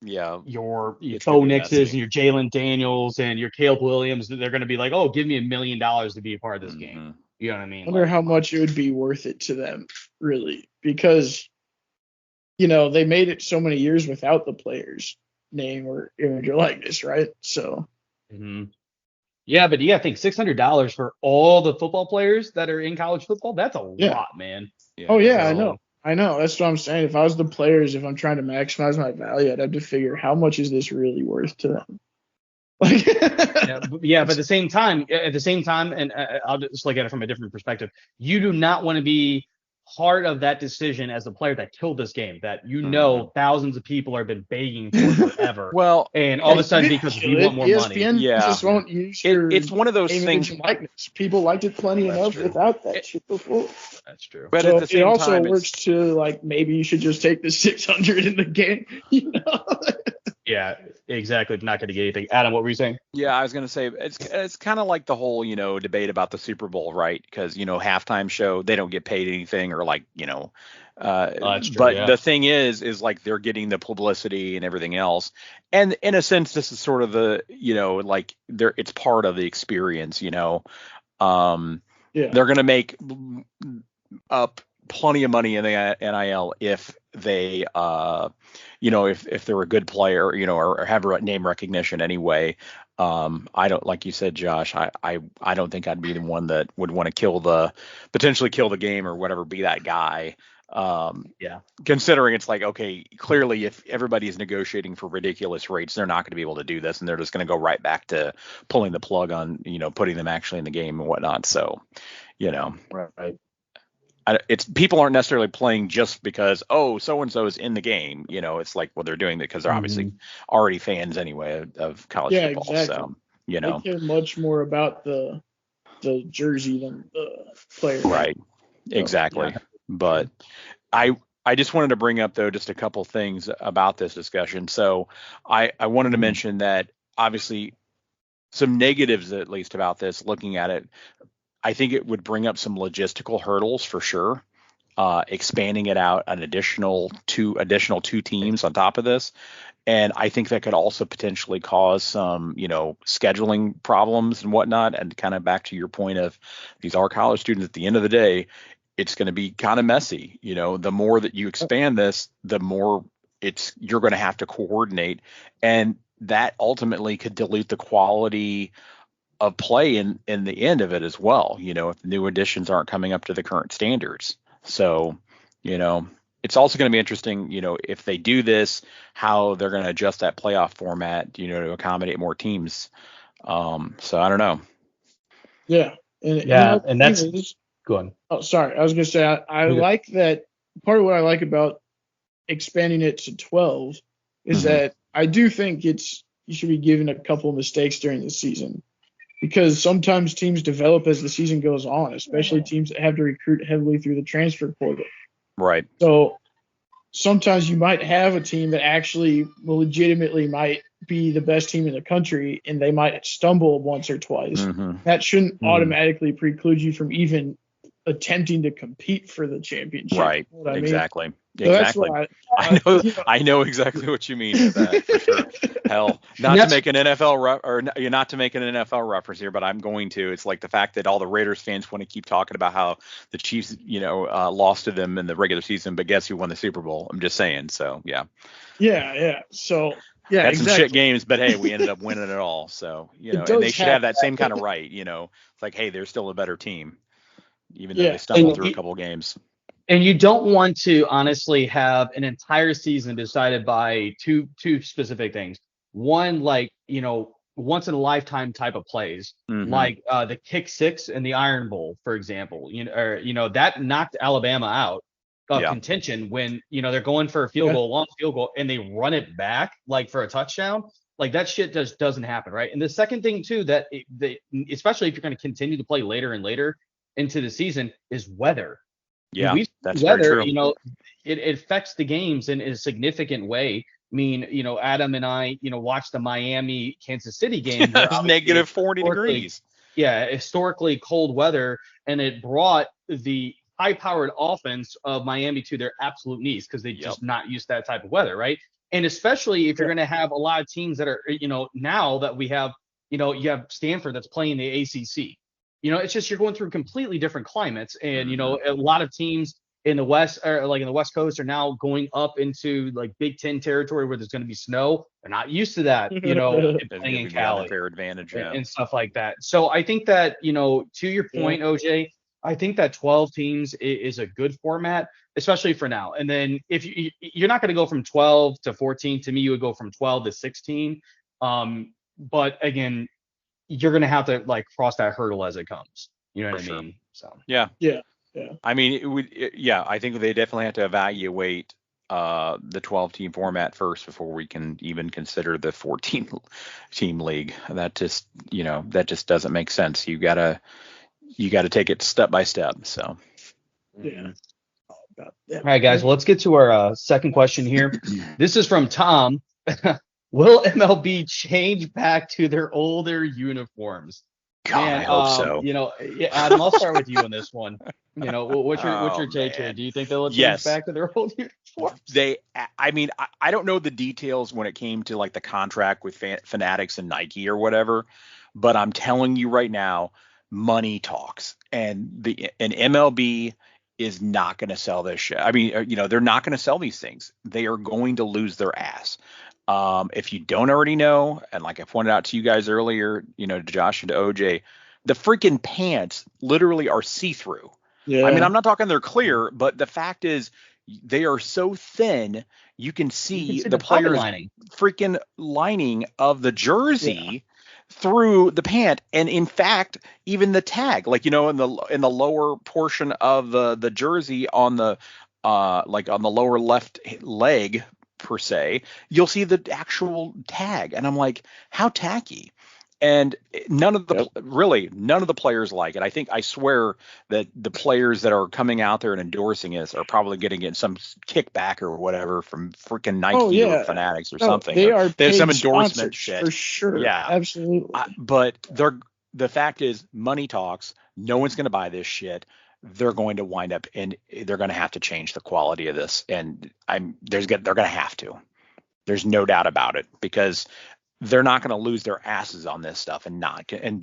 Nixes and your Jalen Daniels and your Caleb Williams. They're gonna be like, oh, give me $1 million to be a part of this game. You know what I mean? I wonder how much it would be worth it to them, really, because they made it so many years without the players' name or image or likeness, right? So. Mm-hmm. Yeah, but I think $600 for all the football players that are in college football, that's a lot, man. Yeah, oh, yeah, so, I know. That's what I'm saying. If I was the players, if I'm trying to maximize my value, I'd have to figure how much is this really worth to them. But at the same time, and I'll just look at it from a different perspective. You do not want to be part of that decision as a player that killed this game, that thousands of people have been begging for forever. Well, and all of a sudden, because we want more ESPN money, just won't use it's one of those things. Likeness. People liked it plenty enough without that shit before. That's true. But so at the same it also time, works to like maybe you should just take the 600 in the game. Yeah, exactly. Not going to get anything. Adam, what were you saying? Yeah, I was going to say it's kind of like the whole debate about the Super Bowl, right? Because halftime show, they don't get paid anything, or like that's true, but the thing is like they're getting the publicity and everything else, and in a sense this is sort of the like it's part of the experience. They're going to make up plenty of money in the NIL if they if they're a good player, or have name recognition anyway. I don't, like you said, Josh, I don't think I'd be the one that would want to potentially kill the game or whatever, be that guy. Considering it's like, okay, clearly if everybody is negotiating for ridiculous rates, they're not going to be able to do this, and they're just going to go right back to pulling the plug on, putting them actually in the game and whatnot. So, right. It's people aren't necessarily playing just because so and so is in the game. It's like, well, they're doing it because they're obviously already fans anyway of college football. Exactly. So they care much more about the jersey than the player. Right. Exactly. Yeah. But I just wanted to bring up though just a couple things about this discussion. So I wanted to mention that obviously some negatives at least about this. Looking at it, I think it would bring up some logistical hurdles for sure. Expanding it out an additional two teams on top of this. And I think that could also potentially cause some, scheduling problems and whatnot. And kind of back to your point of these are college students at the end of the day, it's going to be kind of messy. The more that you expand this, the more you're going to have to coordinate. And that ultimately could dilute the quality of play in the end of it as well, if the new additions aren't coming up to the current standards. So, it's also going to be interesting, if they do this, how they're going to adjust that playoff format, to accommodate more teams. So I don't know. Yeah. And that's go on. Oh, sorry. I was going to say, I like that. Part of what I like about expanding it to 12 is that I do think you should be given a couple of mistakes during the season. Because sometimes teams develop as the season goes on, especially teams that have to recruit heavily through the transfer portal. Right. So sometimes you might have a team that actually legitimately might be the best team in the country, and they might stumble once or twice. That shouldn't automatically preclude you from even attempting to compete for the championship. Right. You know what I mean? Exactly. So that's Exactly. why I know exactly what you mean with that for sure. Hell, not to make an not to make an NFL reference here, but I'm going to. It's like the fact that all the Raiders fans want to keep talking about how the Chiefs, lost to them in the regular season, but guess who won the Super Bowl? I'm just saying. So yeah. Yeah. So yeah, had exactly. some shit games, but hey, we ended up winning it all. So and they should have that same kind of right. It's like, hey, they're still a better team, even though they stumbled through a couple of games. And you don't want to honestly have an entire season decided by two specific things. One, like, once in a lifetime type of plays, like the kick six and the Iron Bowl, for example. That knocked Alabama out of contention when they're going for a field goal, long field goal, and they run it back like for a touchdown. Like that shit just doesn't happen, right? And the second thing too, that especially if you're going to continue to play later and later into the season, is weather. Yeah, that's weather, very true. It affects the games in a significant way. I mean, Adam and I, watched the Miami Kansas City game. Negative 40 degrees. Yeah, historically cold weather, and it brought the high-powered offense of Miami to their absolute knees because they just not used to that type of weather, right? And especially if you're going to have a lot of teams that are, now that we have, you have Stanford that's playing the ACC. It's just you're going through completely different climates, and a lot of teams in the West, or like in the West Coast, are now going up into like Big Ten territory where there's going to be snow. They're not used to that, playing in Cali, unfair advantage, and stuff like that. So I think that to your point, OJ, I think that 12 teams is a good format, especially for now. And then if you're not going to go from 12 to 14, to me, you would go from 12 to 16. But again, you're going to have to like cross that hurdle as it comes. You know what I mean? So yeah. I mean, I think they definitely have to evaluate the 12-team format first before we can even consider the 14-team league. That just doesn't make sense. You gotta take it step by step. So yeah. All right, guys. Well, let's get to our second question here. This is from Tom. Will MLB change back to their older uniforms? God, I hope so. Adam, I'll start with you on this one. What's your take here? Do you think they'll change back to their old uniforms? I don't know the details when it came to like the contract with Fanatics and Nike or whatever, but I'm telling you right now, money talks, and MLB is not going to sell this shit. I mean, they're not going to sell these things. They are going to lose their ass. If you don't already know, and like I pointed out to you guys earlier, to Josh and to OJ, the freaking pants literally are see-through. Yeah. I mean, I'm not talking they're clear, but the fact is they are so thin you can see the player's freaking lining of the jersey through the pant, and in fact, even the tag, like in the lower portion of the jersey on the like on the lower left leg per se, you'll see the actual tag, and I'm like, how tacky. And none of the players like it. I swear that the players that are coming out there and endorsing this are probably getting some kickback or whatever from freaking Nike or Fanatics or something. They have some endorsement shit for sure. Yeah, absolutely. But the fact is, money talks. No one's going to buy this shit. They're going to wind up, and they're going to have to change the quality of this. And they're going to have to. There's no doubt about it, because they're not going to lose their asses on this stuff and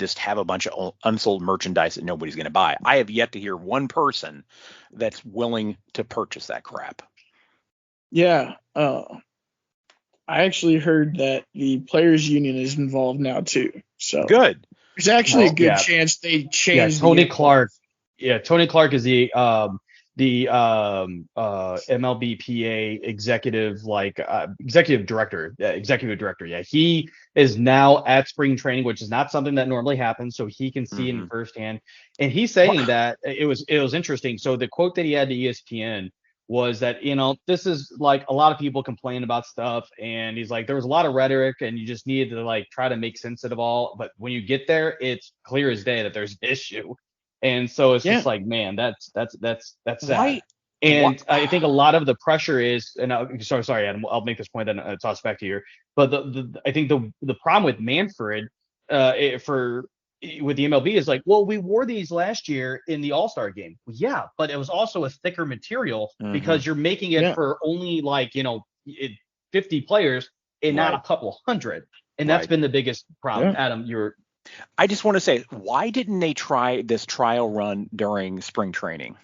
just have a bunch of unsold merchandise that nobody's going to buy. I have yet to hear one person that's willing to purchase that crap. Yeah. I actually heard that the players union is involved now too. So good. There's actually a good chance they change. Tony Clark. Yeah, Tony Clark is the MLBPA executive director. Yeah, he is now at spring training, which is not something that normally happens, so he can see it firsthand. And he's saying that it was interesting. So the quote that he had to ESPN was that, this is like a lot of people complain about stuff, and he's like, there was a lot of rhetoric, and you just needed to like try to make sense of it all. But when you get there, it's clear as day that there's an issue. And so it's just like, man, that's sad. Right. And I think a lot of the pressure is, and sorry, Adam, I'll make this point, then toss it back to you. But I think the problem with Manfred, for with the MLB is like, well, we wore these last year in the All-Star game. Well, yeah, but it was also a thicker material because you're making it for only 50 players and not a couple hundred. And that's been the biggest problem. Adam, I just want to say, why didn't they try this trial run during spring training?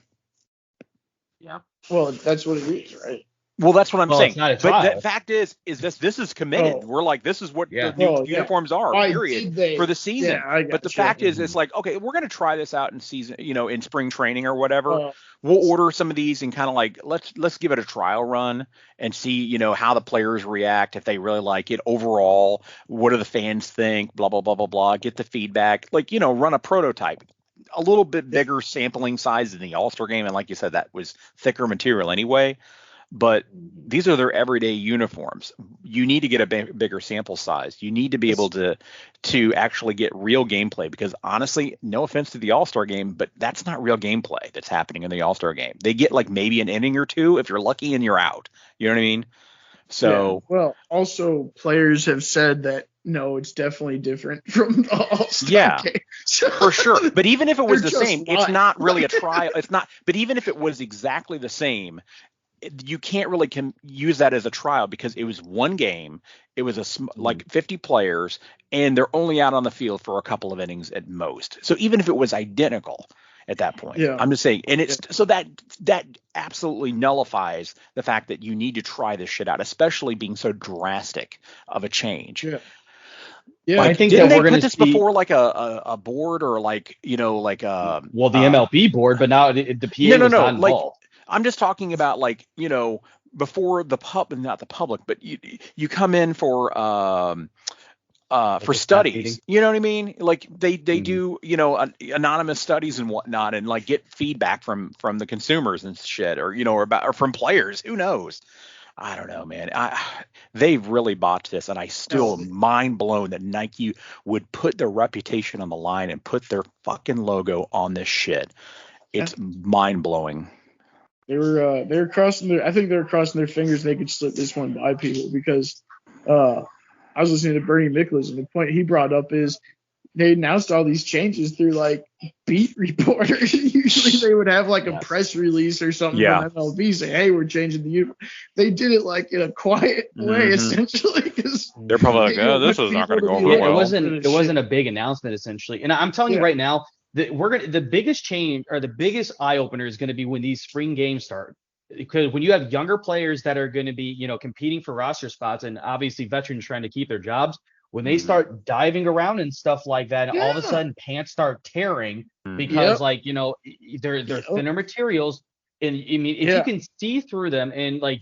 Yeah. Well, that's what it is, right? Well, that's what I'm saying. It's not a trial. But the fact is this is committed. We're like, this is what the new uniforms are, period, for the season. But the fact is, it's like, okay, we're going to try this out in season, in spring training or whatever. We'll order some of these and kind of like, let's give it a trial run and see, how the players react, if they really like it overall. What do the fans think? Blah, blah, blah, blah, blah. Get the feedback. Like, run a prototype. A little bit bigger sampling size than the All-Star game. And like you said, that was thicker material anyway. But these are their everyday uniforms. You need to get a bigger sample size. You need to be able to actually get real gameplay, because honestly, no offense to the All-Star game, but that's not real gameplay that's happening in the All-Star game. They get like maybe an inning or two if you're lucky and you're out. You know what I mean? So well, also players have said that no, it's definitely different from the All-Star game. So, for sure. But even if it was the same, it's not really a trial. It's not. But even if it was exactly the same, you can't really use that as a trial, because it was one game. It was like 50 players, and they're only out on the field for a couple of innings at most. So even if it was identical at that point, I'm just saying, and it's so that absolutely nullifies the fact that you need to try this shit out, especially being so drastic of a change. Yeah, I think didn't that we're they going put this before like a board or the MLB board, but now the PA was not involved. I'm just talking about before the not the public, but you come in for studies. You know what I mean? Like they do anonymous studies and whatnot, and like get feedback from the consumers and shit, or from players. Who knows? I don't know, man. They've really botched this, and I still am mind blown that Nike would put their reputation on the line and put their fucking logo on this shit. It's mind blowing. They were crossing their fingers they could slip this one by people, because I was listening to Bernie Miklasz, and the point he brought up is they announced all these changes through like beat reporters. Usually they would have like a press release or something from MLB saying, hey, we're changing the uniform. They did it like in a quiet way, essentially, because they're probably like, oh, this is not going to go over well. It wasn't a big announcement, essentially. And I'm telling you right now, the biggest change, or the biggest eye opener, is going to be when these spring games start, because when you have younger players that are going to be competing for roster spots, and obviously veterans trying to keep their jobs, when they start diving around and stuff like that, and all of a sudden pants start tearing because they're thinner materials, and I mean if you can see through them, and they're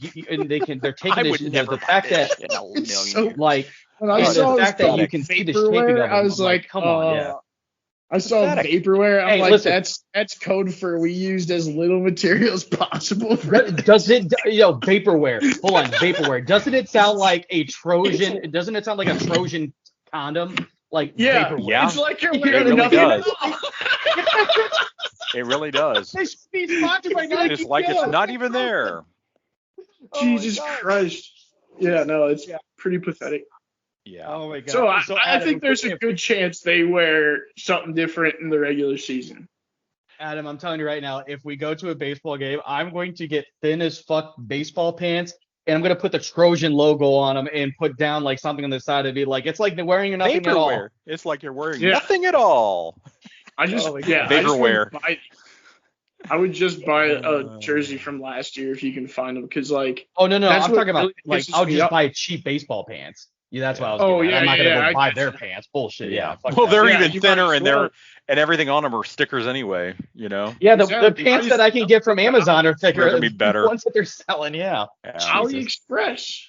taking the fact that when I saw the fact that you can see the shaping of them, I was like, come on. I saw vaporware. I'm like, listen, that's code for we used as little material as possible. Does it, vaporware? Hold on, vaporware. Doesn't it sound like a Trojan? Doesn't it sound like a Trojan condom? Like vaporware. Yeah. It's like you're wearing nothing at all. It really does. They should be sponsored by Nike. It's like it's not even there. Jesus Christ. Yeah, no, it's pretty pathetic. Yeah. Oh my God. So I think there's a good chance they wear something different in the regular season. Adam, I'm telling you right now, if we go to a baseball game, I'm going to get thin as fuck baseball pants, and I'm going to put the Trojan logo on them and put down like something on the side of it. Like, it's like they're wearing nothing vaporware. At all. It's like you're wearing nothing at all. Vaporware. I would just buy a jersey from last year if you can find them, because like. Oh no, I'm talking about I'll just buy cheap baseball pants. Yeah, that's what I was getting at. I'm not gonna go buy their pants. Bullshit. Yeah. Well, they're even thinner, and everything on them are stickers anyway. Yeah, the pants that I can get from Amazon are thicker. They're gonna be better. The ones that they're selling, AliExpress.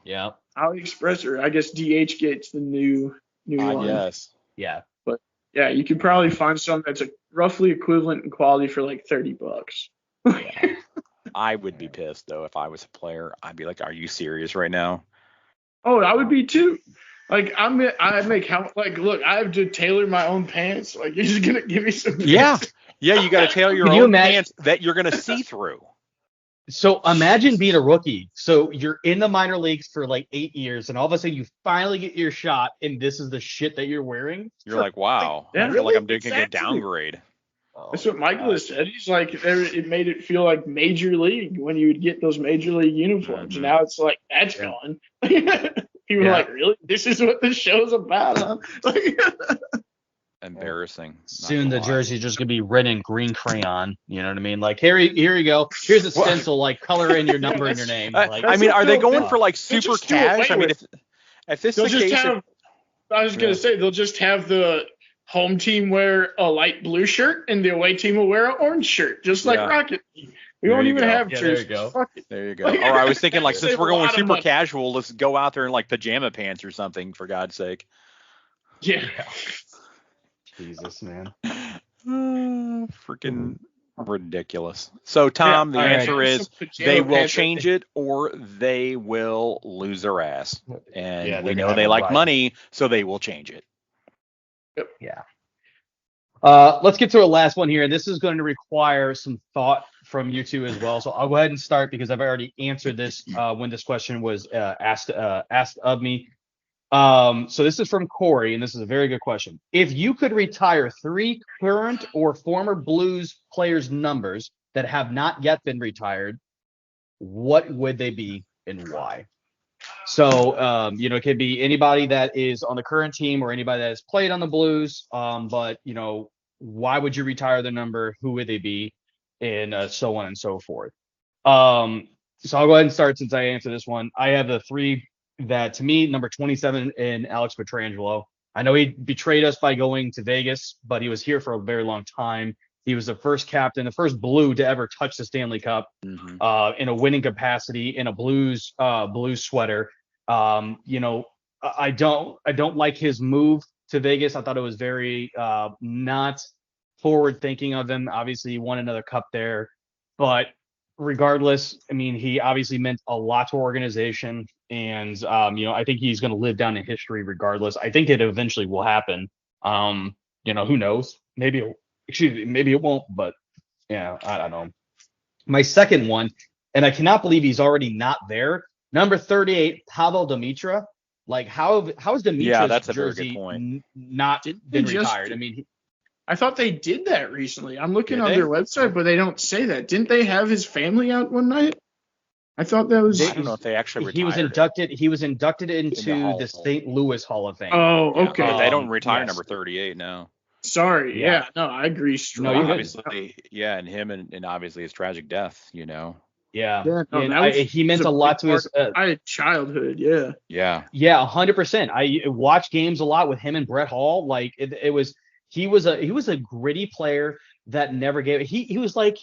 Yeah. AliExpress, or I guess DH gets the new one. Yes. Yeah. But yeah, you can probably find some that's roughly equivalent in quality for like $30. I would be pissed though if I was a player. I'd be like, "Are you serious right now?" Oh, I would be too. Like I make how look, I have to tailor my own pants. Like you're just gonna give me some. Yeah, you got to tailor your own pants that you're gonna see through. So imagine being a rookie. So you're in the minor leagues for like 8 years, and all of a sudden you finally get your shot, and this is the shit that you're wearing. You're like, wow, yeah, I feel like I'm really? taking a downgrade. Oh, That's what Michael God. has said. He's like, it made it feel like major league when you would get those major league uniforms. Mhm. Now it's like, that's Yeah. gone. People are like, really? This is what this show's about, huh? Embarrassing. Not Soon gonna the lie. jersey's just gonna be written in green crayon. You know what I mean? Like here you go. Here's a stencil. Like color in your number and your name. Like I mean, what are they they'll going do. for like They'll super just do away cash? I mean, with if this They'll is the just case, have. I was gonna say they'll just have the home team wear a light blue shirt and the away team will wear an orange shirt, just like Yeah. Rocket League. We There won't you even go. have Yeah, there you jerseys. go. Fuck it. there you go. Or I was thinking like, since Save we're a going lot of super money. casual, let's go out there in like pajama pants or something, for God's sake. Yeah. Jesus, man. Freaking ridiculous. So, Tom, the all right. answer is Some pajama they will pants. change it or they will lose their ass. And Yeah, we they're gonna know have they a like riot. money, so they will change it. Yeah. Let's get to a last one here. This is going to require some thought from you two as well. So I'll go ahead and start because I've already answered this when this question was asked of me. So this is from Corey, and this is a very good question. If you could retire 3 current or former Blues players' numbers that have not yet been retired, what would they be and why? So, it could be anybody that is on the current team or anybody that has played on the Blues. But, why would you retire the number? Who would they be? And so on and so forth. So I'll go ahead and start since I answered this one. I have the 3 that, to me, number 27 in Alex Pietrangelo. I know he betrayed us by going to Vegas, but he was here for a very long time. He was the first captain, the first Blue to ever touch the Stanley Cup in a winning capacity in a Blues sweater. I don't like his move to Vegas. I thought it was very not forward thinking of him. Obviously, he won another cup there, but regardless, I mean, he obviously meant a lot to our organization, and I think he's going to live down in history regardless. I think it eventually will happen. Who knows? Maybe it won't, but yeah, I don't know. My second one, and I cannot believe he's already not there. Number 38, Pavel Demitra. Like, how is Dimitra's Yeah, that's a very good jersey point. not Didn't been they just- retired? I mean, I thought they did that recently. I'm looking Did on they? their website, but they don't say that. Didn't they have his family out one night? I thought that was. I don't know if they actually retired he was it. inducted. He was inducted into Hall the of Fame. St. Louis Hall of Fame. Oh, Yeah, okay. but they don't retire yes. number 38 now. Sorry. Yeah. Yeah. No, I agree. No, Strong. you're good. Obviously, yeah, and him and obviously his tragic death, Yeah, Yeah, no, and that was- he meant was a lot big to his. part of my childhood. Yeah. Yeah. Yeah, 100%. I watched games a lot with him and Brett Hall. Like it was, he was a gritty player that never gave. He was like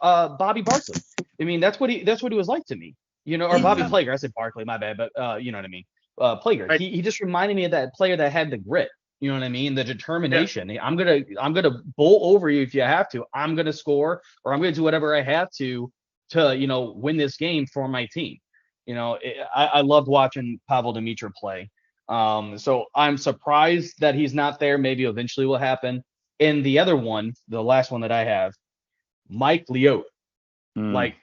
Bobby Barkley. I mean, that's what he was like to me. Or Bobby Yeah. Plager. I said Barkley, my bad, but you know what I mean. Plager. Right. He just reminded me of that player that had the grit. You know what I mean? The determination. I'm gonna bowl over you if you have to. I'm gonna score, or I'm gonna do whatever I have to win this game for my team. I loved watching Pavel Demitra play. So I'm surprised that he's not there. Maybe eventually will happen. And the other one, the last one that I have, Mike Leote. Like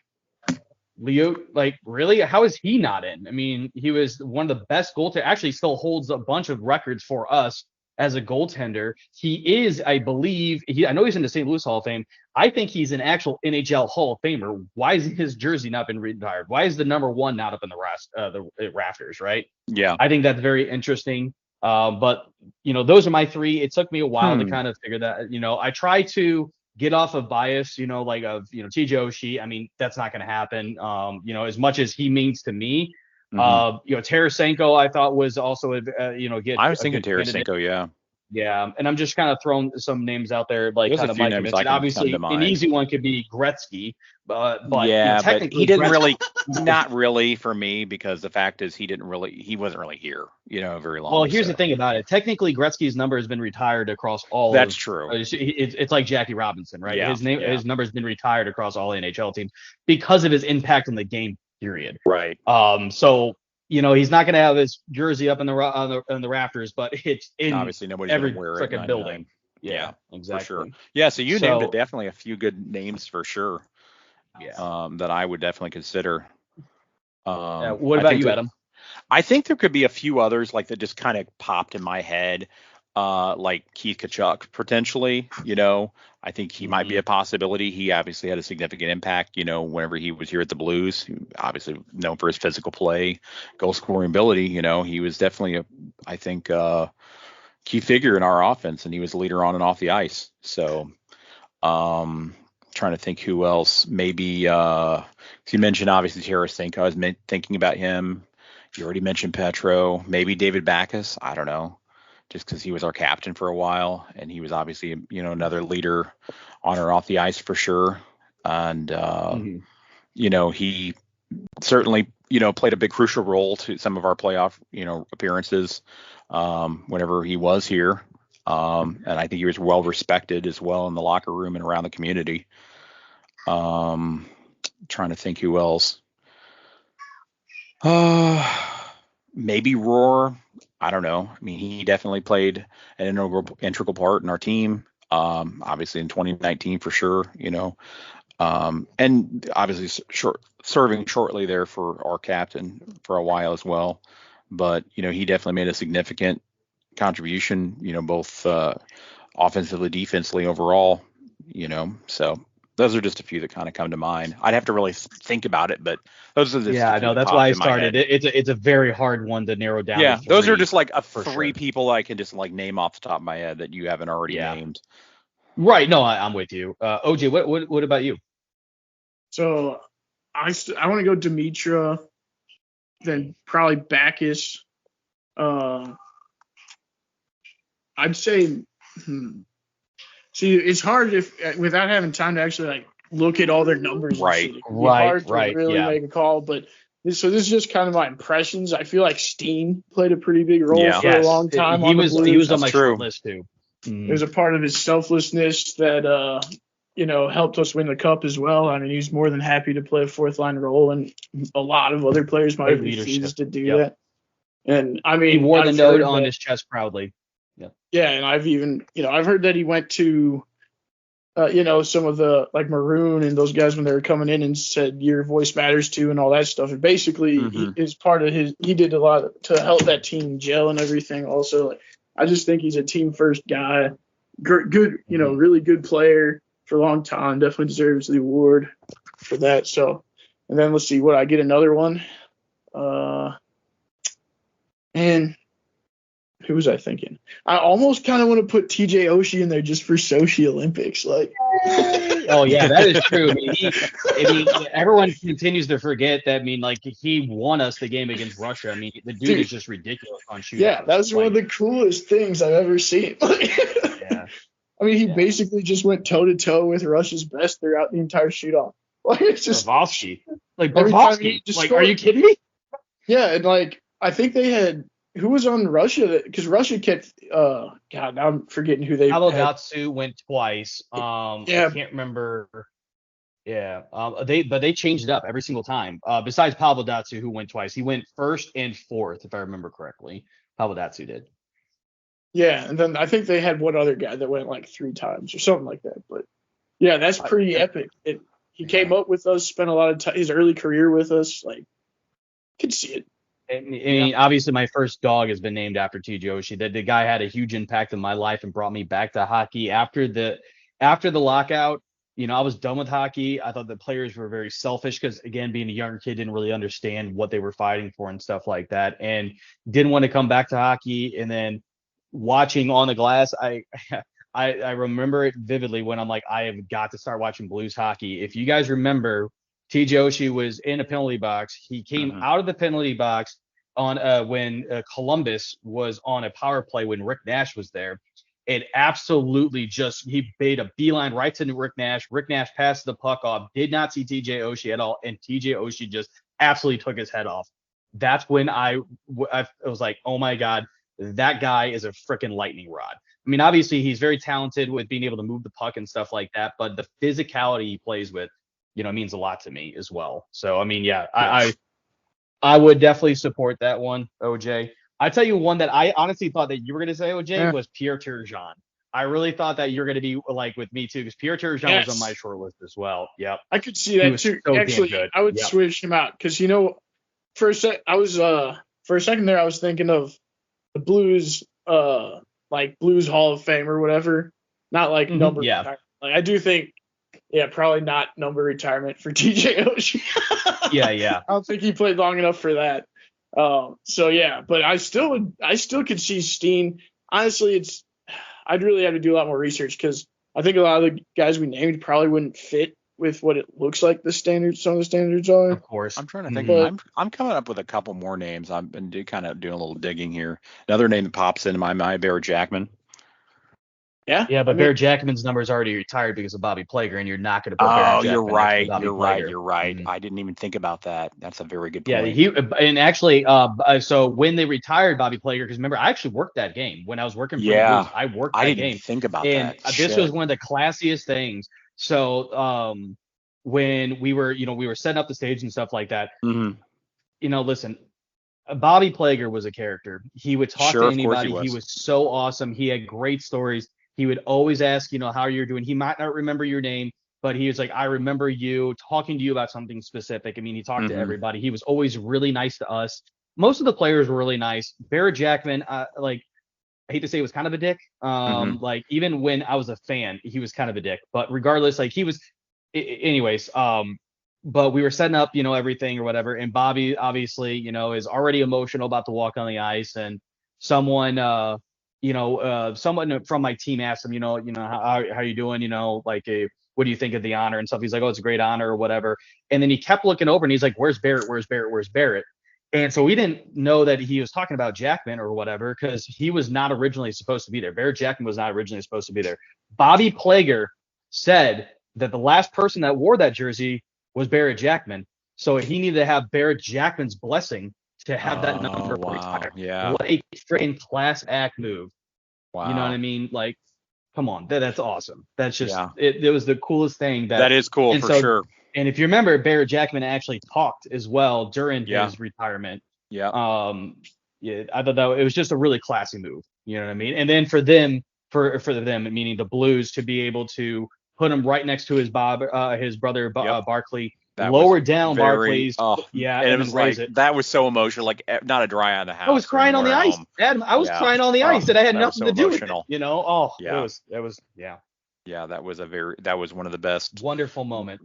Leote, like really? How is he not in? I mean, he was one of the best goaltenders. Actually, still holds a bunch of records for us as a goaltender. He is, I believe, I know he's in the St. Louis Hall of Fame. I think he's an actual NHL Hall of Famer. Why has his jersey not been retired? Why is the number 1 not up in the rafters, right? Yeah. I think that's very interesting. But those are my 3. It took me a while to kind of figure that. I try to get off of bias, like of TJ Oshie. I mean, that's not going to happen. As much as he means to me. Tarasenko, I thought was also I was thinking Tarasenko, yeah. Yeah, and I'm just kind of throwing some names out there, like There's kind a of few like names mentioned. I can come Obviously, to an mind. easy one could be Gretzky, but yeah, but technically he didn't Gretzky- really, not really for me, because the fact is he wasn't really here, very long. Well, here's so. the thing about it. Technically, Gretzky's number has been retired across all. That's true. It's like Jackie Robinson, right? Yeah, His number's been retired across all NHL teams because of his impact on the game. Period. Right. So he's not going to have his jersey up in the rafters, but it's in Obviously nobody's every gonna wear it. freaking building. Yeah, exactly. For sure. Yeah, so you named So- it, definitely a few good names for sure. that I would definitely consider. What about you, Adam? I think there could be a few others like that just kind of popped in my head, like Keith Kachuk potentially. I think he might be a possibility. He obviously had a significant impact, whenever he was here at the Blues. Obviously known for his physical play, goal scoring ability. He was definitely I think, key figure in our offense, and he was a leader on and off the ice. So, trying to think who else. Maybe you mentioned obviously Tarasenko. I was thinking about him. You already mentioned Petro. Maybe David Backes. I don't know, just because he was our captain for a while, and he was obviously another leader on or off the ice for sure. And he certainly played a big crucial role to some of our playoff appearances whenever he was here. And I think he was well respected as well in the locker room and around the community. Trying to think who else. Maybe Roar. I don't know. I mean, he definitely played an integral part in our team. Obviously in 2019 for sure, and obviously serving shortly there for our captain for a while as well. But, he definitely made a significant contribution, both offensively, defensively overall, so those are just a few that kind of come to mind. I'd have to really think about it, but those are the I know that's why I started. It's a very hard one to narrow down. Yeah, those are just like three people I can just like name off the top of my head that you haven't already named. Right. No, I'm with you. OJ, what about you? So I want to go Dimitra, then probably Backes. I'd say, see, it's hard without having time to actually like look at all their numbers. Right. It's hard to really make a call, but this is just kind of my impressions. I feel like Steen played a pretty big role for a long time. He was on my short list too. It was a part of his selflessness that helped us win the cup as well. I mean, he's more than happy to play a fourth line role, and a lot of other players might have refused to do that. And I mean, he wore the note on his chest proudly. Yeah, and I've even, I've heard that he went to, some of the like Maroon and those guys when they were coming in and said your voice matters too and all that stuff. And basically, he did a lot to help that team gel and everything. Also, like, I just think he's a team first guy, good, really good player for a long time. Definitely deserves the award for that. So, and then let's see, I get another one? And who was I thinking? I almost kind of want to put TJ Oshie in there just for Sochi Olympics. Like, oh yeah, that is true. I mean, everyone continues to forget that. I mean, like he won us the game against Russia. I mean, the dude is just ridiculous on shooting. Yeah, that was one of the coolest things I've ever seen. I mean, he basically just went toe to toe with Russia's best throughout the entire shootout. Like, it's just Bobrovsky. Like, are you kidding me? Yeah, and like I think they had. Who was on Russia? Because Russia kept. God, now I'm forgetting who they. Pavel went twice. I can't remember. Yeah. They changed it up every single time. Besides Pavel Datsyuk, who went twice, he went first and fourth, if I remember correctly. Pavel Datsyuk did. Yeah, and then I think they had one other guy that went like 3 times or something like that. But yeah, that's pretty epic. He came up with us, spent a lot of his early career with us. Like, could see it. I mean, obviously, my first dog has been named after TJ Oshie. The guy had a huge impact in my life and brought me back to hockey. After the lockout, I was done with hockey. I thought the players were very selfish because, again, being a younger kid, didn't really understand what they were fighting for and stuff like that, and didn't want to come back to hockey. And then watching On the Glass, I remember it vividly when I'm like, I have got to start watching Blues hockey. If you guys remember, TJ Oshie was in a penalty box. He came out of the penalty box on when Columbus was on a power play when Rick Nash was there. And absolutely he made a beeline right to Rick Nash. Rick Nash passed the puck off, did not see TJ Oshie at all, and TJ Oshie just absolutely took his head off. That's when I was like, oh my God, that guy is a freaking lightning rod. I mean, obviously he's very talented with being able to move the puck and stuff like that, but the physicality he plays with, means a lot to me as well. So, I mean, yeah, yes. I would definitely support that one, OJ. I tell you one that I honestly thought that you were going to say, OJ, was Pierre Turgeon. I really thought that you're going to be like with me too, because Pierre Turgeon was on my short list as well. Yep. I could see that too. So actually, damn good. I would switch him out because for a second there I was thinking of the Blues, like Blues Hall of Fame or whatever, not like number. Yeah. Like I do think, probably not number retirement for TJ Oshie. Yeah. I don't think he played long enough for that. But I still could see Steen. Honestly, I'd really have to do a lot more research because I think a lot of the guys we named probably wouldn't fit with what it looks like some of the standards are. Of course. I'm trying to think. I'm coming up with a couple more names. I've been kind of doing a little digging here. Another name that pops into my mind, Barrett Jackman. Yeah, but Barrett Jackman's number is already retired because of Bobby Plager, and you're not going to put Barrett Jackman you're right. Bobby You're Plager. right. I didn't even think about that. That's a very good point. Yeah, and actually, so when they retired Bobby Plager, because remember, I actually worked that game when I was working for the Blues. I worked that game. I didn't even think about and that. This was one of the classiest things. So when we were setting up the stage and stuff like that, listen, Bobby Plager was a character. He would talk to anybody. He was so awesome. He had great stories. He would always ask, how you're doing. He might not remember your name, but he was like, I remember you, talking to you about something specific. I mean, he talked to everybody. He was always really nice to us. Most of the players were really nice. Barrett Jackman, I hate to say, was kind of a dick. Like even when I was a fan, he was kind of a dick. But regardless, like he was, anyways. But we were setting up, everything or whatever. And Bobby obviously, is already emotional about to walk on the ice, and someone from my team asked him, how you doing? What do you think of the honor and stuff? He's like, oh, it's a great honor or whatever. And then he kept looking over and he's like, where's Barrett? Where's Barrett? Where's Barrett? And so we didn't know that he was talking about Jackman or whatever, because he was not originally supposed to be there. Barrett Jackman was not originally supposed to be there. Bobby Plager said that the last person that wore that jersey was Barrett Jackman. So he needed to have Barrett Jackman's blessing to have that number retired. Yeah. What a straight class act move. Wow. You know what I mean? Like, come on, that's awesome. That's just it was the coolest thing. That is cool for sure. And if you remember, Barrett Jackman actually talked as well during his retirement. Yeah. I thought that it was just a really classy move. You know what I mean? And then for them, meaning the Blues, to be able to put him right next to his brother Barkley. Lower down Barclays. And it was like that was so emotional, like not a dry eye in the house. I was crying on the ice, Adam. I was crying on the ice, and I had nothing to do with it. That was Yeah, that was one of the best. Wonderful moment.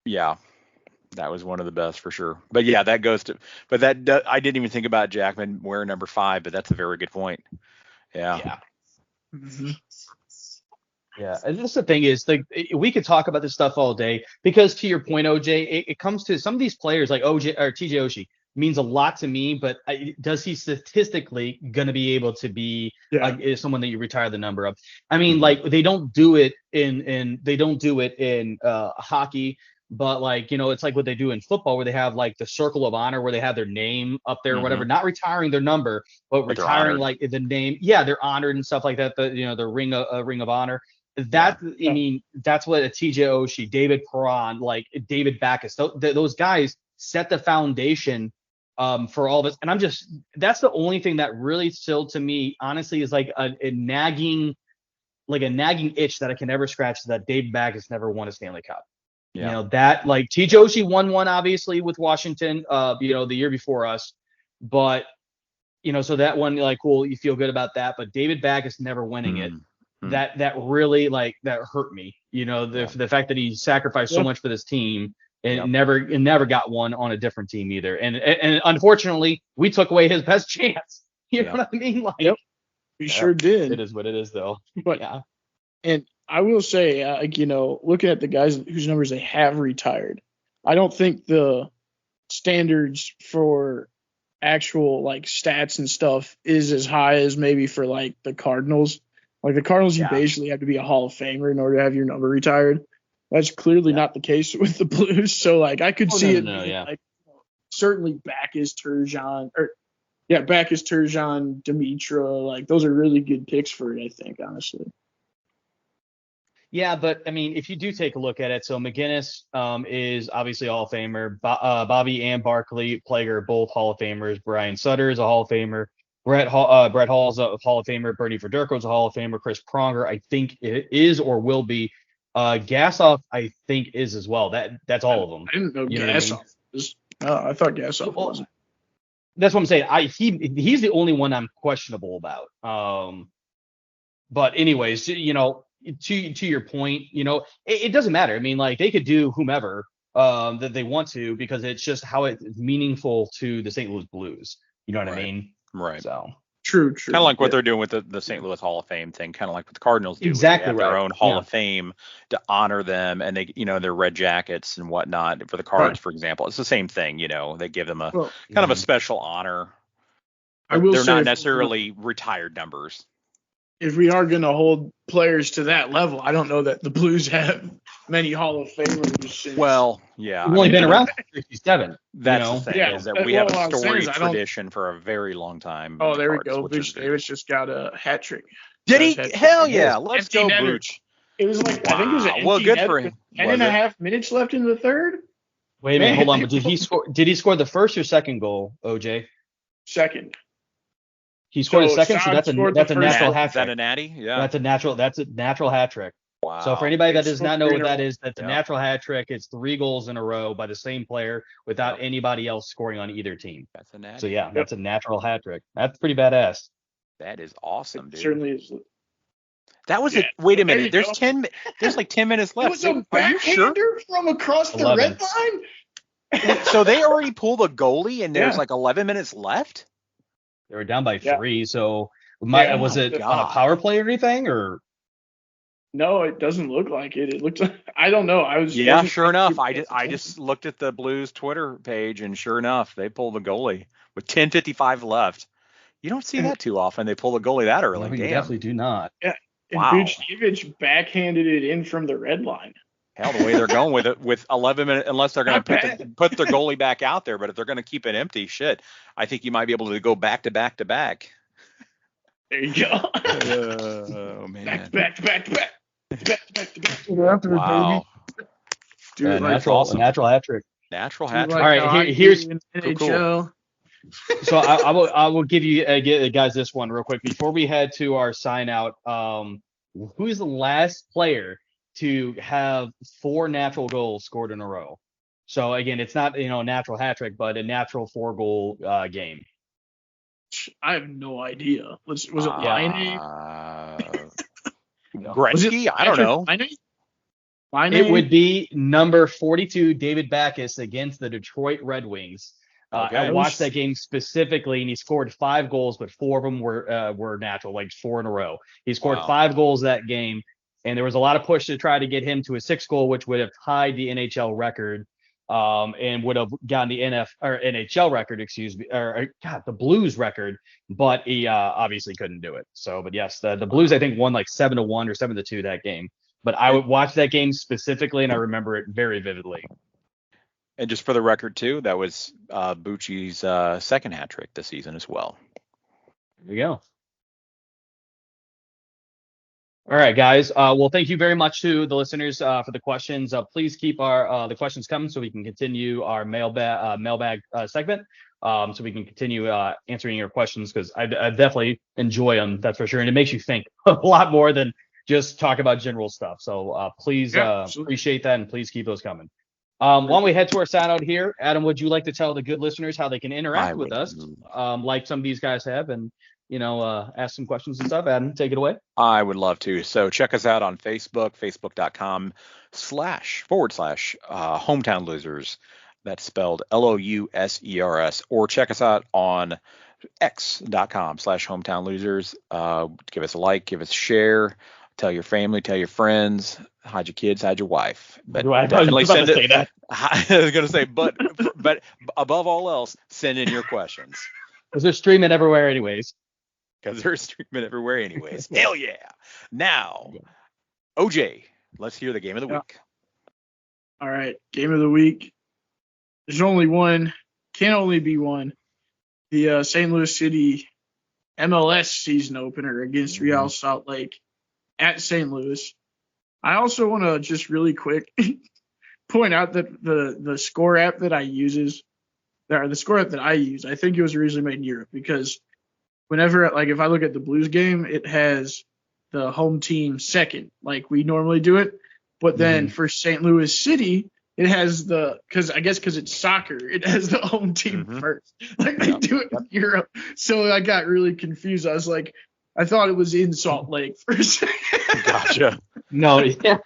Yeah, that was one of the best for sure. But yeah, that goes to. But I didn't even think about Jackman wearing number 5, but that's a very good point. Yeah. Yeah. Mm-hmm. Yeah, and that's the thing is, like, we could talk about this stuff all day, because to your point, OJ, it comes to some of these players like OJ or TJ Oshie means a lot to me, but does he statistically gonna be able to be like someone that you retire the number of? I mean, like they don't do it in hockey, but like it's like what they do in football, where they have like the circle of honor, where they have their name up there or whatever, not retiring their number, but retiring like the name. Yeah, they're honored and stuff like that. The ring of honor. I mean, that's what a TJ Oshie, David Perron, like David Backus, those guys set the foundation for all this. And that's the only thing that really still to me, honestly, is like a nagging itch that I can never scratch, that David Backus never won a Stanley Cup. Yeah. That like TJ Oshie won one obviously with Washington, the year before us, but so that one, like, cool, you feel good about that, but David Backus never winning it. That really, like, that hurt me, the fact that he sacrificed so much for this team and never got one on a different team either. And unfortunately, we took away his best chance. You know what I mean? Like, we sure did. It is what it is, though. But and I will say, looking at the guys whose numbers they have retired, I don't think the standards for actual like stats and stuff is as high as maybe for like the Cardinals. Like the Cardinals, you basically have to be a Hall of Famer in order to have your number retired. That's clearly not the case with the Blues. So like I could see like certainly Backus, Turgeon, Demitra, like those are really good picks for it, I think, honestly. Yeah, but I mean, if you do take a look at it, so McGinnis is obviously a Hall of Famer. Bobby and Barkley Plager are both Hall of Famers. Brian Sutter is a Hall of Famer. Brett Hall's a Hall of Famer. Bernie Federko's a Hall of Famer. Chris Pronger, I think, it is or will be. Gassoff, I think, is as well. That's all of them. I didn't know You know what I mean? Gassoff was. I thought Gassoff Well, wasn't. that's what I'm saying. He's the only one I'm questionable about. But anyways, to your point, it doesn't matter. I mean, like, they could do whomever that they want to, because it's just how it's meaningful to the St. Louis Blues. You know what I mean? Right. So True. Kind of like what they're doing with the St. Louis Hall of Fame thing, kind of like what the Cardinals do. Exactly they have their right. own Hall of Fame to honor them, and they, their red jackets and whatnot. For the Cards, for example, it's the same thing. They give them a kind of a special honor. I will they're say not necessarily retired numbers. If we are going to hold players to that level, I don't know that the Blues have many Hall of Famers. Since, well, yeah, we've only been around since '67. That's the thing, is that we have a storied tradition for a very long time. Oh, there we go. Booch Davis just got a hat trick. Did he? Hell yeah! Let's go, Booch. It was like, I think it was an empty well, good net for him. 10.5 minutes left in the third. Wait a minute, hold on. But did he score the first or second goal, OJ? Second. He scored a second, so that's a natural hat trick. Is that a natty? Yeah. That's a natural hat trick. Wow. So for anybody that does not know what that is, that's a natural hat trick. It's 3 goals in a row by the same player without anybody else scoring on either team. That's a natty. So yeah, that's a natural hat trick. That's pretty badass. That is awesome, dude. It certainly is. That was it. Wait a minute. There's like 10 minutes left. It was a backhander from across the red line. So they already pulled a goalie and there's like 11 minutes left? They were down by 3, so was it on a power play or anything, or? No, it doesn't look like it. It looks like, I don't know. Sure enough. I just looked at the Blues Twitter page, and sure enough, they pulled the goalie with 10:55 left. You don't see that too often. They pull the goalie that early. We definitely do not. Yeah. And Buchnevich backhanded it in from the red line. Hell, the way they're going with it, with 11 minutes, unless they're going to put their goalie back out there, but if they're going to keep it empty, shit, I think you might be able to go back to back to back. There you go. Oh man. Back to back. Wow. Dude, natural hat trick. Natural hat trick. All right, here's NHL. So I will give you guys this one real quick before we head to our sign out. Who's the last player to have 4 natural goals scored in a row? So again, it's not a natural hat trick, but a natural 4-goal game. I have no idea. Was it Laine? Gretzky? I don't know. Laine? It would be number 42, David Backes, against the Detroit Red Wings. I watched that game specifically, and he scored 5 goals, but 4 of them were natural, like 4 in a row. He scored 5 goals that game, and there was a lot of push to try to get him to a 6th goal, which would have tied the NHL record, and would have gotten the NHL record, the Blues record, but he obviously couldn't do it. So, but yes, the Blues, I think, won like 7-1 or 7-2 that game. But I would watch that game specifically, and I remember it very vividly. And just for the record, too, that was Bucci's 2nd hat trick this season as well. There you go. All right, guys. Well, thank you very much to the listeners for the questions. Please keep the questions coming so we can continue our mailbag segment. So we can continue answering your questions, because I definitely enjoy them, that's for sure. And it makes you think a lot more than just talk about general stuff. So please appreciate that, and please keep those coming. Why don't we head to our sign out here? Adam, would you like to tell the good listeners how they can interact with us, like some of these guys have, and ask some questions and stuff? Adam, take it away. I would love to. So check us out on Facebook, facebook.com//hometown losers. That's spelled LOUSERS. Or check us out on x.com/hometown losers. Give us a like, give us a share. Tell your family, tell your friends, hide your kids, hide your wife. But definitely send it. I was going to say, but above all else, send in your questions. Because they're streaming everywhere anyways. Hell yeah. Now, OJ, let's hear the game of the week. All right, game of the week. There's only one. Can only be one. The St. Louis City MLS season opener against Real Salt Lake at St. Louis. I also want to just really quick point out that the score app that I use, I think it was originally made in Europe, because whenever, like, if I look at the Blues game, it has the home team second, like we normally do it. But then for St. Louis City, it has because it's soccer, it has the home team first. Like they do it in Europe. So I got really confused. I was like, I thought it was in Salt Lake for a second. Gotcha. No, yeah.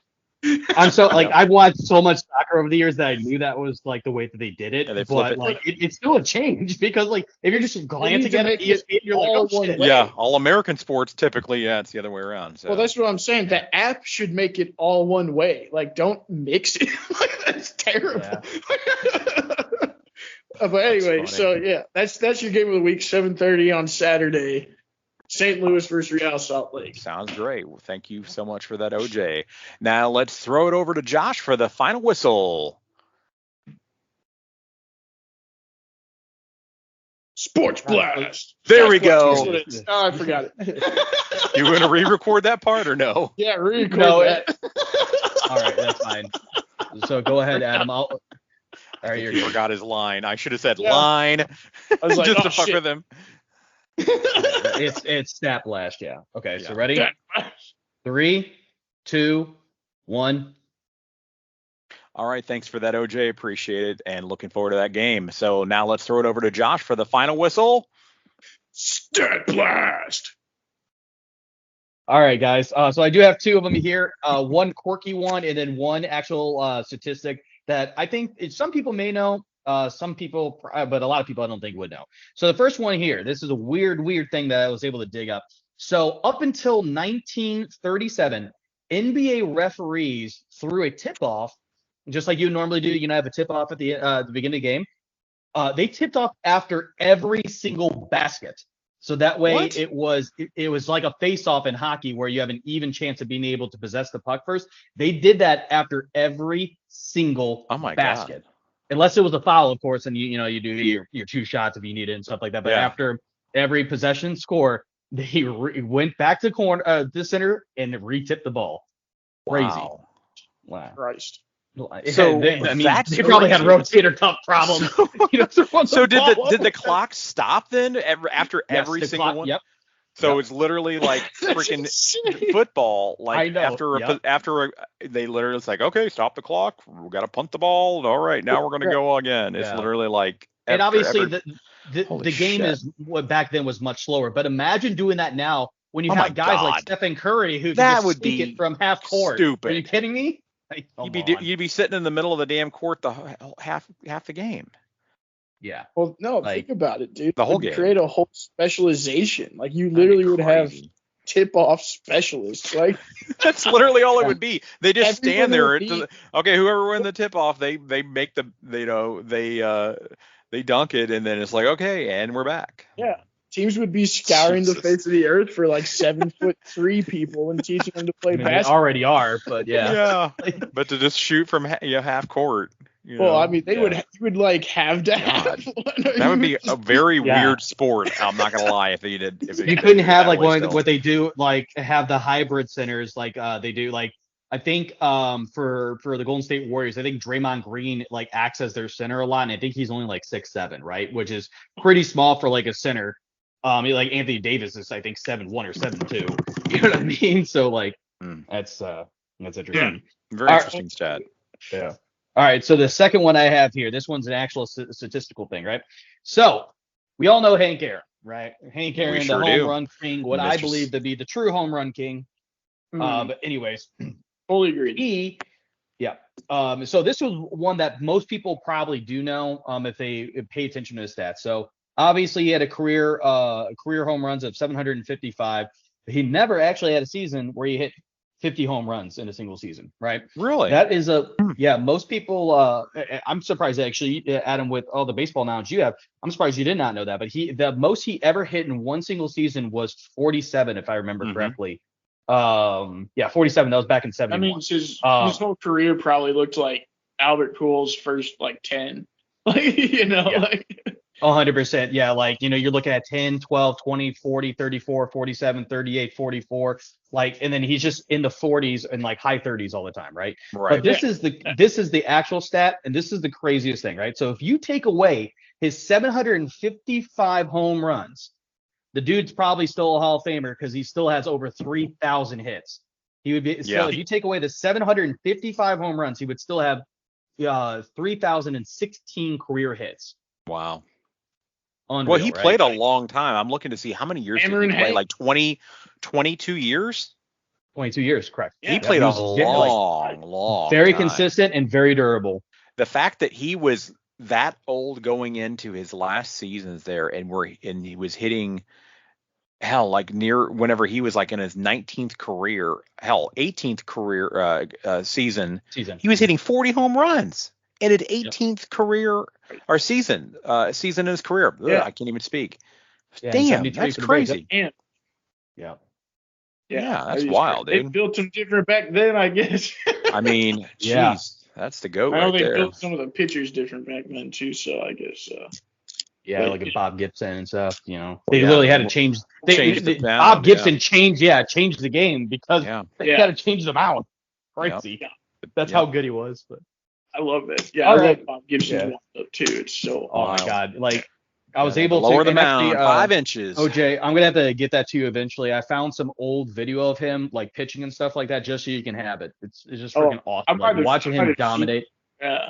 I'm so like I've watched so much soccer over the years that I knew that was like the way that they did it. Yeah, they flip but it. like it's still a change because like if you're just glancing at it, ESPN, you're like, all oh one shit. way. Yeah, all American sports typically, it's the other way around. So. Well, that's what I'm saying. The app should make it all one way. Like, don't mix it. Like, that's terrible. Yeah. But anyway, so yeah, that's your game of the week, 7:30 on Saturday. St. Louis versus Real Salt Lake. Sounds great. Well, thank you so much for that, OJ. Now let's throw it over to Josh for the final whistle. Sports Blast. There we go. Oh, I forgot it. You want to re-record that part or no? Yeah, re-record that. All right, that's fine. So go ahead, Adam. All right, He forgot his line. I should have said Yeah. line. I was like, just oh, to fuck shit. with him. it's Snap Blast, yeah. Okay, so ready? Yeah. 3, 2, 1. All right, thanks for that, OJ. Appreciate it, and looking forward to that game. So now let's throw it over to Josh for the final whistle. Stat Blast. All right, guys. So I do have two of them here. One quirky one, and then one actual statistic that I think some people may know. Some people, but a lot of people I don't think would know. So the first one here, this is a weird thing that I was able to dig up. So up until 1937, NBA referees threw a tip-off, just like you normally do. You know, have a tip-off at the beginning of the game. They tipped off after every single basket. So that way it was like a face-off in hockey where you have an even chance of being able to possess the puck first. They did that after every single basket. God. Unless it was a foul, of course, and you do your two shots if you need it and stuff like that. But after every possession score, they went back to the center and re-tipped the ball. Crazy. Wow. Christ. So they probably had crazy. rotator cuff problems. So did the clock stop then after every single one? Yep. So it's literally like freaking football. Like I know. after they literally, it's like, okay, stop the clock. We got to punt the ball. All right, now we're gonna go again. It's literally like. And obviously the game is what back then was much slower. But imagine doing that now when you have guys like Stephen Curry who can just sneak it from half court. Stupid. Are you kidding me? Like, you'd be sitting in the middle of the damn court the half the game. Yeah. Well, no, think about it, dude. The whole game. Create a whole specialization. Like you literally would have tip-off specialists. Like that's literally all it would be. They just stand there. Okay, whoever win the tip-off, they make the they dunk it, and then it's like, okay, and we're back. Yeah. Teams would be scouring the face of the earth for like 7'3" people and teaching them to play basketball. They already are, but yeah. But to just shoot from half court. I mean, you would like have to have one. That would be a very weird sport. I'm not gonna lie. If you couldn't have like what they do, like have the hybrid centers, like they do. Like I think for the Golden State Warriors, I think Draymond Green like acts as their center a lot, and I think he's only like 6'7", right, which is pretty small for like a center. Like Anthony Davis is I think 7'1" or 7'2". You know what I mean? So like that's interesting. Yeah. Very interesting stat. Yeah. All right, so the second one I have here, this one's an actual statistical thing, right? So we all know Hank Aaron, right? Hank Aaron, the home run king, what I believe to be the true home run king. But anyways, fully agreed. So this was one that most people probably do know if they pay attention to the stats. So obviously he had a career home runs of 755. But he never actually had a season where he hit 50 home runs in a single season, right? Really? That is most people, I'm surprised actually, Adam, with all the baseball knowledge you have, I'm surprised you did not know that, but the most he ever hit in one single season was 47, if I remember correctly. 47, that was back in 71. I mean, his whole career probably looked like Albert Pujols' first like 10, like, 100%. Yeah. Like, you're looking at 10, 12, 20, 40, 34, 47, 38, 44, like, and then he's just in the 40s and like high 30s all the time. Right. But this is the actual stat. And this is the craziest thing. Right. So if you take away his 755 home runs the dude's probably still a Hall of Famer because he still has over 3,000 hits. He would be still, if you take away the 755 home runs, he would still have 3,016 career hits. Wow. Unreal, well, he right? played a long time. I'm looking to see how many years did he play? Like 22 years? 22 years, correct. He played a long very time. consistent and very durable. The fact that he was that old going into his last seasons there, and he was hitting like near whenever he was like in his 19th career, 18th career season, he was hitting 40 home runs in his 18th career or season in his career. Ugh, I can't even speak. Damn, that's crazy. Yeah. Yeah, that's wild, dude. They built them different back then, I guess. I mean, jeez, that's the GOAT I know right they there. built some of the pitchers different back then too, so I guess. Yeah, like a Bob Gibson and stuff. You know, they literally had to change. Bob Gibson changed the game because they had to change them out. Crazy. Yeah. That's how good he was. But I love that. Yeah, I love Bob Gibson's up too. It's so. Oh my God! Like I was able to lower the mound 5 inches. OJ, I'm gonna have to get that to you eventually. I found some old video of him like pitching and stuff like that, just so you can have it. It's just freaking awesome. Like, watching him dominate. Yeah.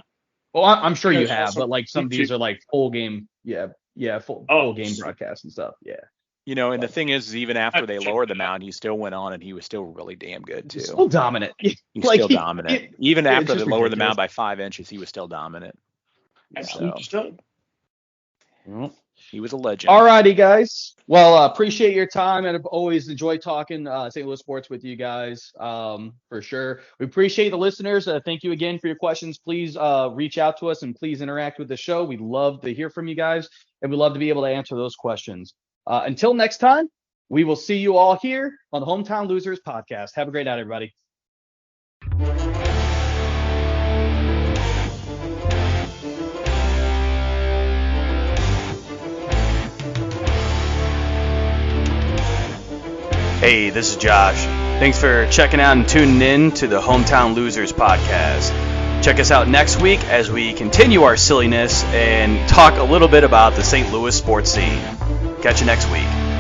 Well, I'm sure you have, but like some of these are like full game. Full game broadcasts and stuff. Yeah. You know, and the thing is, even after they lowered the mound, he still went on and he was still really damn good too. Still dominant. He's still dominant. Even after they lowered the mound by 5 inches, he was still dominant. Absolutely. So, he was a legend. All righty, guys. Well, appreciate your time, and I've always enjoyed talking St. Louis sports with you guys, for sure. We appreciate the listeners. Thank you again for your questions. Please reach out to us and please interact with the show. We'd love to hear from you guys, and we'd love to be able to answer those questions. Until next time, we will see you all here on the Hometown Losers podcast. Have a great night, everybody. Hey, this is Josh. Thanks for checking out and tuning in to the Hometown Losers podcast. Check us out next week as we continue our silliness and talk a little bit about the St. Louis sports scene. Catch you next week.